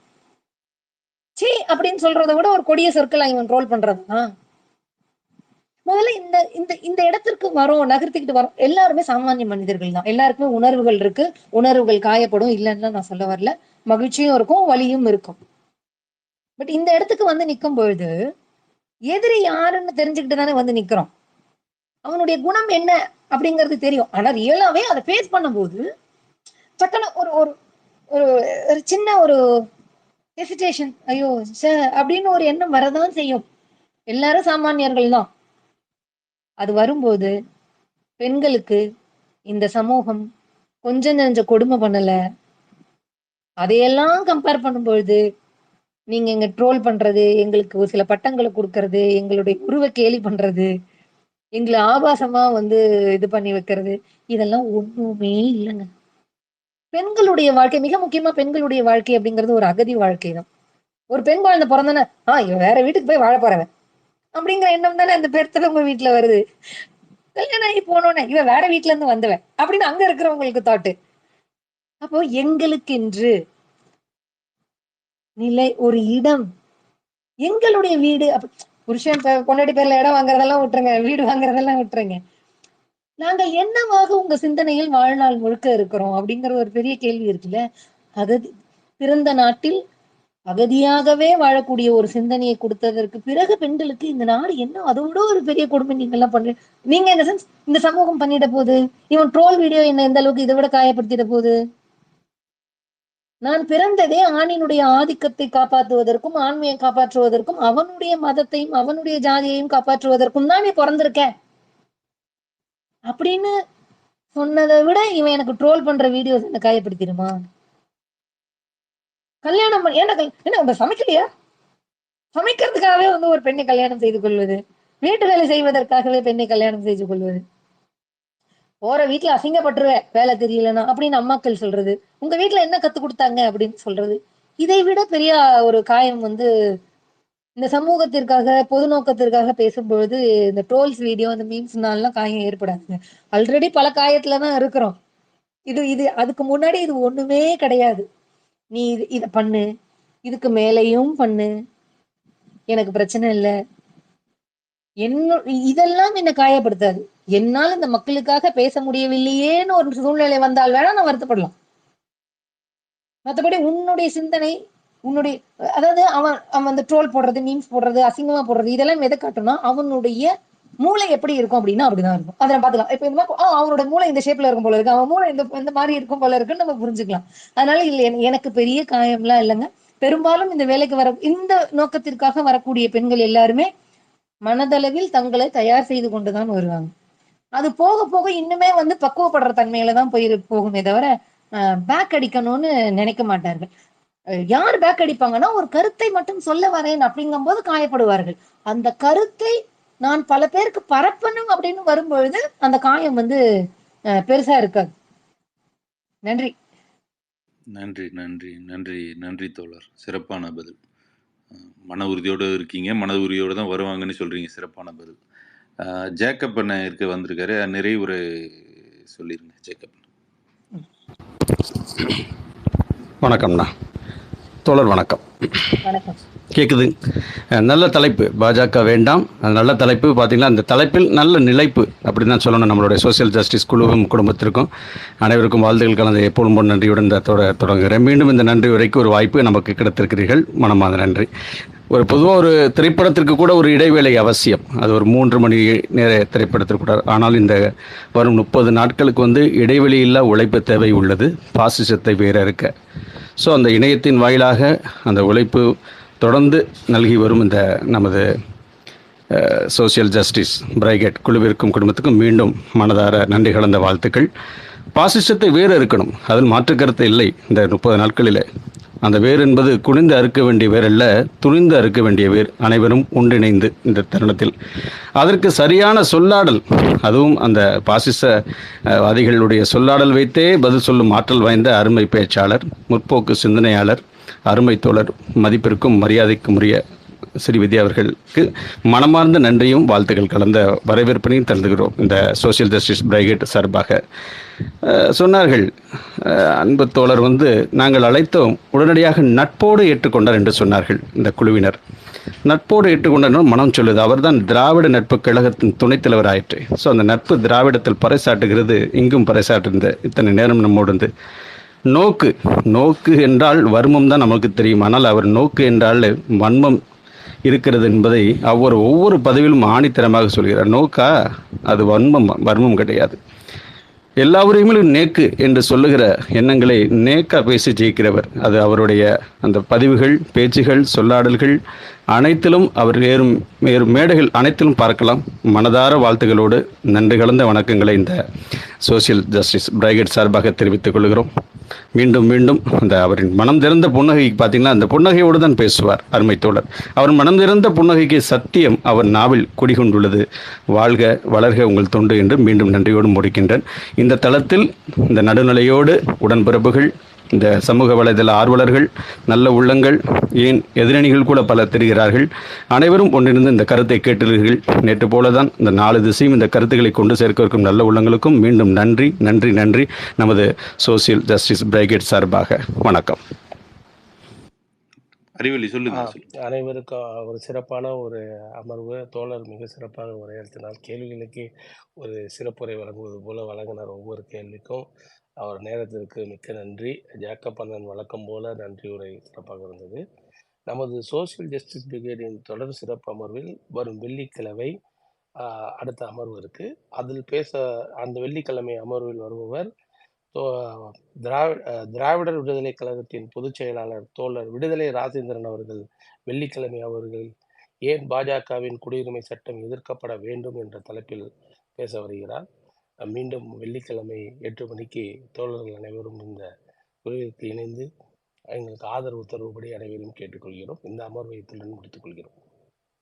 சீ அப்படின்னு சொல்றத விட ஒரு கொடிய சொற்களா இவன் ட்ரோல் பண்றதுதான். முதல்ல இந்த இந்த இந்த இடத்திற்கு வரோம், நகர்த்திக்கிட்டு வரோம். எல்லாருமே சாமானிய மனிதர்கள் தான். எல்லாருக்குமே உணர்வுகள் இருக்கு. உணர்வுகள் காயப்படும், இல்லைன்னு நான் சொல்ல வரல. மகிழ்ச்சியும் இருக்கும், வலியும் இருக்கும். பட் இந்த இடத்துக்கு வந்து நிக்கும் பொழுது எதிரி யாருன்னு தெரிஞ்சுக்கிட்டு தானே வந்து நிக்கிறோம். அவனுடைய குணம் என்ன அப்படிங்கிறது தெரியும். ஆனா ரியலாவே அதை ஃபேஸ் பண்ணும்போது சக்கன ஒரு ஒரு ஒரு ஒரு சின்ன ஒரு ஹெசிடேஷன், ஐயோ சே அப்படின்னு ஒரு எண்ணம் வரதான் செய்யும். எல்லாரும் சாமானியர்கள் தான். அது வரும்போது பெண்களுக்கு இந்த சமூகம் கொஞ்சம் நெஞ்ச கொடுமை பண்ணல. அதையெல்லாம் கம்பேர் பண்ணும்பொழுது நீங்க எங்க ட்ரோல் பண்றது, எங்களுக்கு ஒரு சில பட்டங்களை கொடுக்கறது, எங்களுடைய குருவை கேலி பண்றது, எங்களை ஆபாசமா வந்து இது பண்ணி வைக்கிறது, இதெல்லாம் ஒண்ணுமே இல்லைங்க. பெண்களுடைய வாழ்க்கை, மிக முக்கியமா பெண்களுடைய வாழ்க்கை அப்படிங்கிறது ஒரு அகதி வாழ்க்கை தான். ஒரு பெண் குழந்தை பிறந்தானே, இவன் வேற வீட்டுக்கு போய் வாழ போறவன் அப்படிங்கிற எண்ணம் தானே அந்த பெருத்தவங்க வீட்டுல வருது. கல்யாணம் ஆகி போனோன்னே இவன் வேற வீட்டுல இருந்து வந்தவன் அப்படின்னு அங்க இருக்கிறவங்களுக்கு தாட்டு. அப்போ எங்களுக்கென்று நிலை, ஒரு இடம், எங்களுடைய வீடு. புருஷன் பொண்டாட்டி பேர்ல இடம் வாங்குறதெல்லாம் விட்டுருங்க, வீடு வாங்குறதெல்லாம் விட்டுருங்க. நாங்கள் என்னவாக உங்க சிந்தனையில் வாழ்நாள் முழுக்க இருக்கிறோம் அப்படிங்கிற ஒரு பெரிய கேள்வி இருக்குல்ல. அகதி, பிறந்த நாட்டில் அகதியாகவே வாழக்கூடிய ஒரு சிந்தனையை கொடுத்ததற்கு பிறகு பெண்களுக்கு இந்த நாடு என்ன அதோட ஒரு பெரிய கொடுமை நீங்க எல்லாம் பண்ற. நீங்க இந்த சென்ஸ் இந்த சமூகம் பண்ணிட போகுது. இவன் ட்ரோல் வீடியோ என்ன எந்த அளவுக்கு இதை விட காயப்படுத்திட போகுது. நான் பிறந்ததே ஆணினுடைய ஆதிக்கத்தை காப்பாற்றுவதற்கும், ஆண்மையை காப்பாற்றுவதற்கும், அவனுடைய மதத்தையும் அவனுடைய ஜாதியையும் காப்பாற்றுவதற்கும் தான் நீ பிறந்திருக்கேன் அப்படின்னு சொன்னதை விட இவன் எனக்கு ட்ரோல் பண்ற வீடியோஸ் என்ன காயப்படுத்திடுமா? கல்யாணம் என்ன சமைக்கலையா? சமைக்கிறதுக்காகவே வந்து ஒரு பெண்ணை கல்யாணம் செய்து கொள்வது, வீட்டு வேலை செய்வதற்காகவே பெண்ணை கல்யாணம் செய்து கொள்வது, போற வீட்டுல அசிங்கப்பட்டுருவேன் வேலை தெரியலன்னா அப்படின்னு அம்மாக்கள் சொல்றது, உங்க வீட்டுல என்ன கத்து கொடுத்தாங்க அப்படின்னு சொல்றது, இதை விட பெரிய ஒரு காயம் வந்து இந்த சமூகத்திற்காக பொது நோக்கத்திற்காக பேசும்பொழுது இந்த ட்ரோல்ஸ் வீடியோ, இந்த மீம்ஸ்னாலாம் காயம் ஏற்படாதுங்க. ஆல்ரெடி பல காயத்துலதான் இருக்கிறோம். இது அதுக்கு முன்னாடி இது ஒண்ணுமே கிடையாது. நீ இத பண்ணு, இதுக்கு மேலையும் பண்ணு, எனக்கு பிரச்சனை இல்லை, இதெல்லாம் என்ன காயப்படுத்தாது. என்னால் இந்த மக்களுக்காக பேச முடியவில்லையேன்னு ஒரு சூழ்நிலை வந்தால் வேணா நான் வருத்தப்படலாம். மற்றபடி உன்னுடைய சிந்தனை, உன்னுடைய, அதாவது அவன் அந்த ட்ரோல் போடுறது, மீம்ஸ் போடுறது, அசிங்கமா போடுறது, இதெல்லாம் எதை காட்டும்னா அவனுடைய மூளை எப்படி இருக்கும் அப்படின்னா அப்படிதான் இருக்கும். அதை நம்ம பாத்துக்கலாம். இப்ப இந்த மாதிரி அவனோட மூளை இந்த ஷேப்ல இருக்கும் போல இருக்கு, அவன் மூளை இந்த மாதிரி இருக்கும் போல இருக்குன்னு நம்ம புரிஞ்சுக்கலாம். அதனால இல்ல, எனக்கு பெரிய காயம்லாம் இல்லைங்க. பெரும்பாலும் இந்த வேலைக்கு வர, இந்த நோக்கத்திற்காக வரக்கூடிய பெண்கள் எல்லாருமே மனதளவில் தங்களை தயார் செய்து கொண்டுதான் வருவாங்க. அது போக போக இன்னுமே வந்து பக்குவப்படுற தன்மையில தான் போகுமே தவிர பேக் அடிக்கணும்னு நினைக்க மாட்டார்கள். யார் பேக் அடிப்பாங்கன்னா ஒரு கருத்தை மட்டும் சொல்ல வரேன் அப்படிங்கும் போது காயப்படுவார்கள். அந்த கருத்தை நான் பல பேருக்கு பரப்பணும் அப்படின்னு வரும்பொழுது அந்த காயம் வந்து பெருசா இருக்காது. நன்றி நன்றி நன்றி நன்றி நன்றி தோழர். சிறப்பான பதில். மன உறுதியோடு இருக்கீங்க, மன உறுதியோடு தான் வருவாங்கன்னு சொல்றீங்க. சிறப்பான பதில். ஜேக்கப் அண்ணா வந்திருக்காரு, நிறைவுரை சொல்லிருங்க ஜேக்கப். வணக்கம்ண்ணா தோழர். வணக்கம். வணக்கம். கேட்குது. நல்ல தலைப்பு, பாஜக வேண்டாம். நல்ல தலைப்பு. பார்த்தீங்கன்னா அந்த தலைப்பில் நல்ல நிலைப்பு அப்படின்னு தான் சொல்லணும். நம்மளுடைய சோசியல் ஜஸ்டிஸ் குடும்பத்திற்கும் அனைவருக்கும் வாழ்த்துக்கள் கலந்து எப்போதும் போல் நன்றியுடன் இந்த தொடங்குகிறேன். மீண்டும் இந்த நன்றி உரைக்கு ஒரு வாய்ப்பு நமக்கு கிடைத்திருக்கிறீர்கள், மனமார்ந்த நன்றி. ஒரு பொதுவாக ஒரு திரைப்படத்திற்கு கூட ஒரு இடைவேளை அவசியம். அது ஒரு 3 மணி நேர திரைப்படத்திற்கு கூட. ஆனால் இந்த வரும் 30 நாட்களுக்கு வந்து இடைவெளியில்லா உழைப்பு தேவை உள்ளது, பாசிசத்தை வேற இருக்க. ஸோ அந்த இணையத்தின் வாயிலாக அந்த உழைப்பு தொடர்ந்து நல்கி வரும் இந்த நமது சோசியல் ஜஸ்டிஸ் பிரைகேட் குழுவிற்கும் குடும்பத்துக்கும் மீண்டும் மனதார நன்றி கலந்த வாழ்த்துக்கள். பாசிசத்தை வேறு இருக்கணும், அதில் மாற்று கருத்து இல்லை. இந்த 30 நாட்களில் அந்த வேர் என்பது குனிந்து அறுக்க வேண்டிய வேர் அல்ல, துணிந்து அறுக்க வேண்டிய வேர். அனைவரும் ஒன்றிணைந்து இந்த தருணத்தில் அதற்கு சரியான சொல்லாடல், அதுவும் அந்த பாசிச வாதிகளுடைய சொல்லாடல் வைத்தே பதில் சொல்லும் ஆற்றல் வாய்ந்த அருமை பேச்சாளர், முற்போக்கு சிந்தனையாளர், அருமை தோழர், மதிப்பிற்கும் மரியாதைக்கும் உரிய ஸ்ரீவித்யா அவர்களுக்கு மனமார்ந்த நன்றியும் வாழ்த்துக்கள் கலந்த வரவேற்பனையும் தருகிறோம். இந்த சோசியல் ஜஸ்டிஸ் பிரைகேட் சார்பாக சொன்னார்கள், அன்பு தோழர் நாங்கள் அழைத்தோம், உடனடியாக நட்போடு ஏற்றுக்கொண்டார் என்று சொன்னார்கள். இந்த குழுவினர் நட்போடு ஏற்றுக்கொண்டார் மனம் சொல்லுது. அவர்தான் திராவிட நட்பு கழகத்தின் துணைத் தலைவர் ஆயிற்று. ஸோ அந்த நட்பு திராவிடத்தில் பறைசாட்டுகிறது, இங்கும் பறைசாட்டுகிறது. இத்தனை நேரம் நம்மோடு நோக்கு என்றால் வர்மம் தான் நமக்கு தெரியும். ஆனால் அவர் நோக்கு என்றால் வன்மம் இருக்கிறது என்பதை ஒவ்வொரு பதவியிலும் ஆணித்தரமாக சொல்கிறார். நோக்கா அது வர்மம் கிடையாது. எல்லா உரிமையிலும் நேக்கு என்று சொல்லுகிற எண்ணங்களை நேக்கா பேசி ஜெயிக்கிறவர். அது அவருடைய அந்த பதிவுகள், பேச்சுகள், சொல்லாடல்கள் அனைத்திலும் அவர் ஏறும் மேடைகள் அனைத்திலும் பார்க்கலாம். மனதார வாழ்த்துக்களோடு நன்றி கலந்த வணக்கங்களை இந்த சோசியல் ஜஸ்டிஸ் பிரைகேட் சார்பாக தெரிவித்துக் கொள்கிறோம். மீண்டும் அந்த அவரின் மனம் திறந்த புன்னகைக்கு பார்த்தீங்கன்னா, அந்த புன்னகையோடு தான் பேசுவார் அருமை தோழர். அவர் மனம் திறந்த புன்னகைக்கு சத்தியம் அவர் நாவில் குடிகொண்டுள்ளது. வாழ்க வளர்க உங்கள் தொண்டு என்று மீண்டும் நன்றியோடு முடிக்கின்றேன். இந்த தளத்தில் இந்த நடுநிலையோடு உடன்பிறப்புகள், இந்த சமூக வலைதள ஆர்வலர்கள், நல்ல உள்ளங்கள், ஏன் எதிரணிகள் கூட பலர் தெரிகிறார்கள். அனைவரும் ஒன்றிருந்து இந்த கருத்தை கேட்டீர்கள். நேற்று போலதான் இந்த 4 திசையும் இந்த கருத்துக்களை கொண்டு சேர்க்கும் நல்ல உள்ளங்களுக்கும் மீண்டும் நன்றி நன்றி நன்றி. நமது சோசியல் ஜஸ்டிஸ் பிரைகேட் சார்பாக வணக்கம். அறிவொளி சொல்லுங்க. அனைவருக்கும் ஒரு சிறப்பான ஒரு அமர்வு. தோழர் மிக சிறப்பாக உரையாற்றினார். கேள்விகளுக்கு ஒரு சிறப்புரை வழங்குவது போல வழங்கினார். ஒவ்வொரு கேள்விக்கும் அவர் நேரத்திற்கு மிக்க நன்றி. ஜேக்கப் அண்ணன் வழக்கம் போல நன்றி உரை சிறப்பாக இருந்தது. நமது சோசியல் ஜஸ்டிஸ் பிரிகேடின் தொடர் சிறப்பு அமர்வில் வரும் வெள்ளிக்கிழமை அடுத்த அமர்வு இருக்கு. அதில் அந்த வெள்ளிக்கிழமை அமர்வில் வருபவர் திராவிடர் விடுதலை கழகத்தின் பொதுச் செயலாளர் தோழர் விடுதலை ராஜேந்திரன் அவர்கள். வெள்ளிக்கிழமை அவர்கள் ஏன் பாஜகவின் குடியுரிமை சட்டம் எதிர்க்கப்பட வேண்டும் என்ற தலைப்பில் பேச வருகிறார். மீண்டும் வெள்ளிக்கிழமை 8 மணிக்கு தோழர்கள் அனைவரும் இந்த குழுவிற்கு இணைந்து எங்களுக்கு ஆதரவு தருவபடி அனைவரும் கேட்டுக்கொள்கிறோம். இந்த அமர்வை இத்துடன் முடித்துக் கொள்கிறோம்.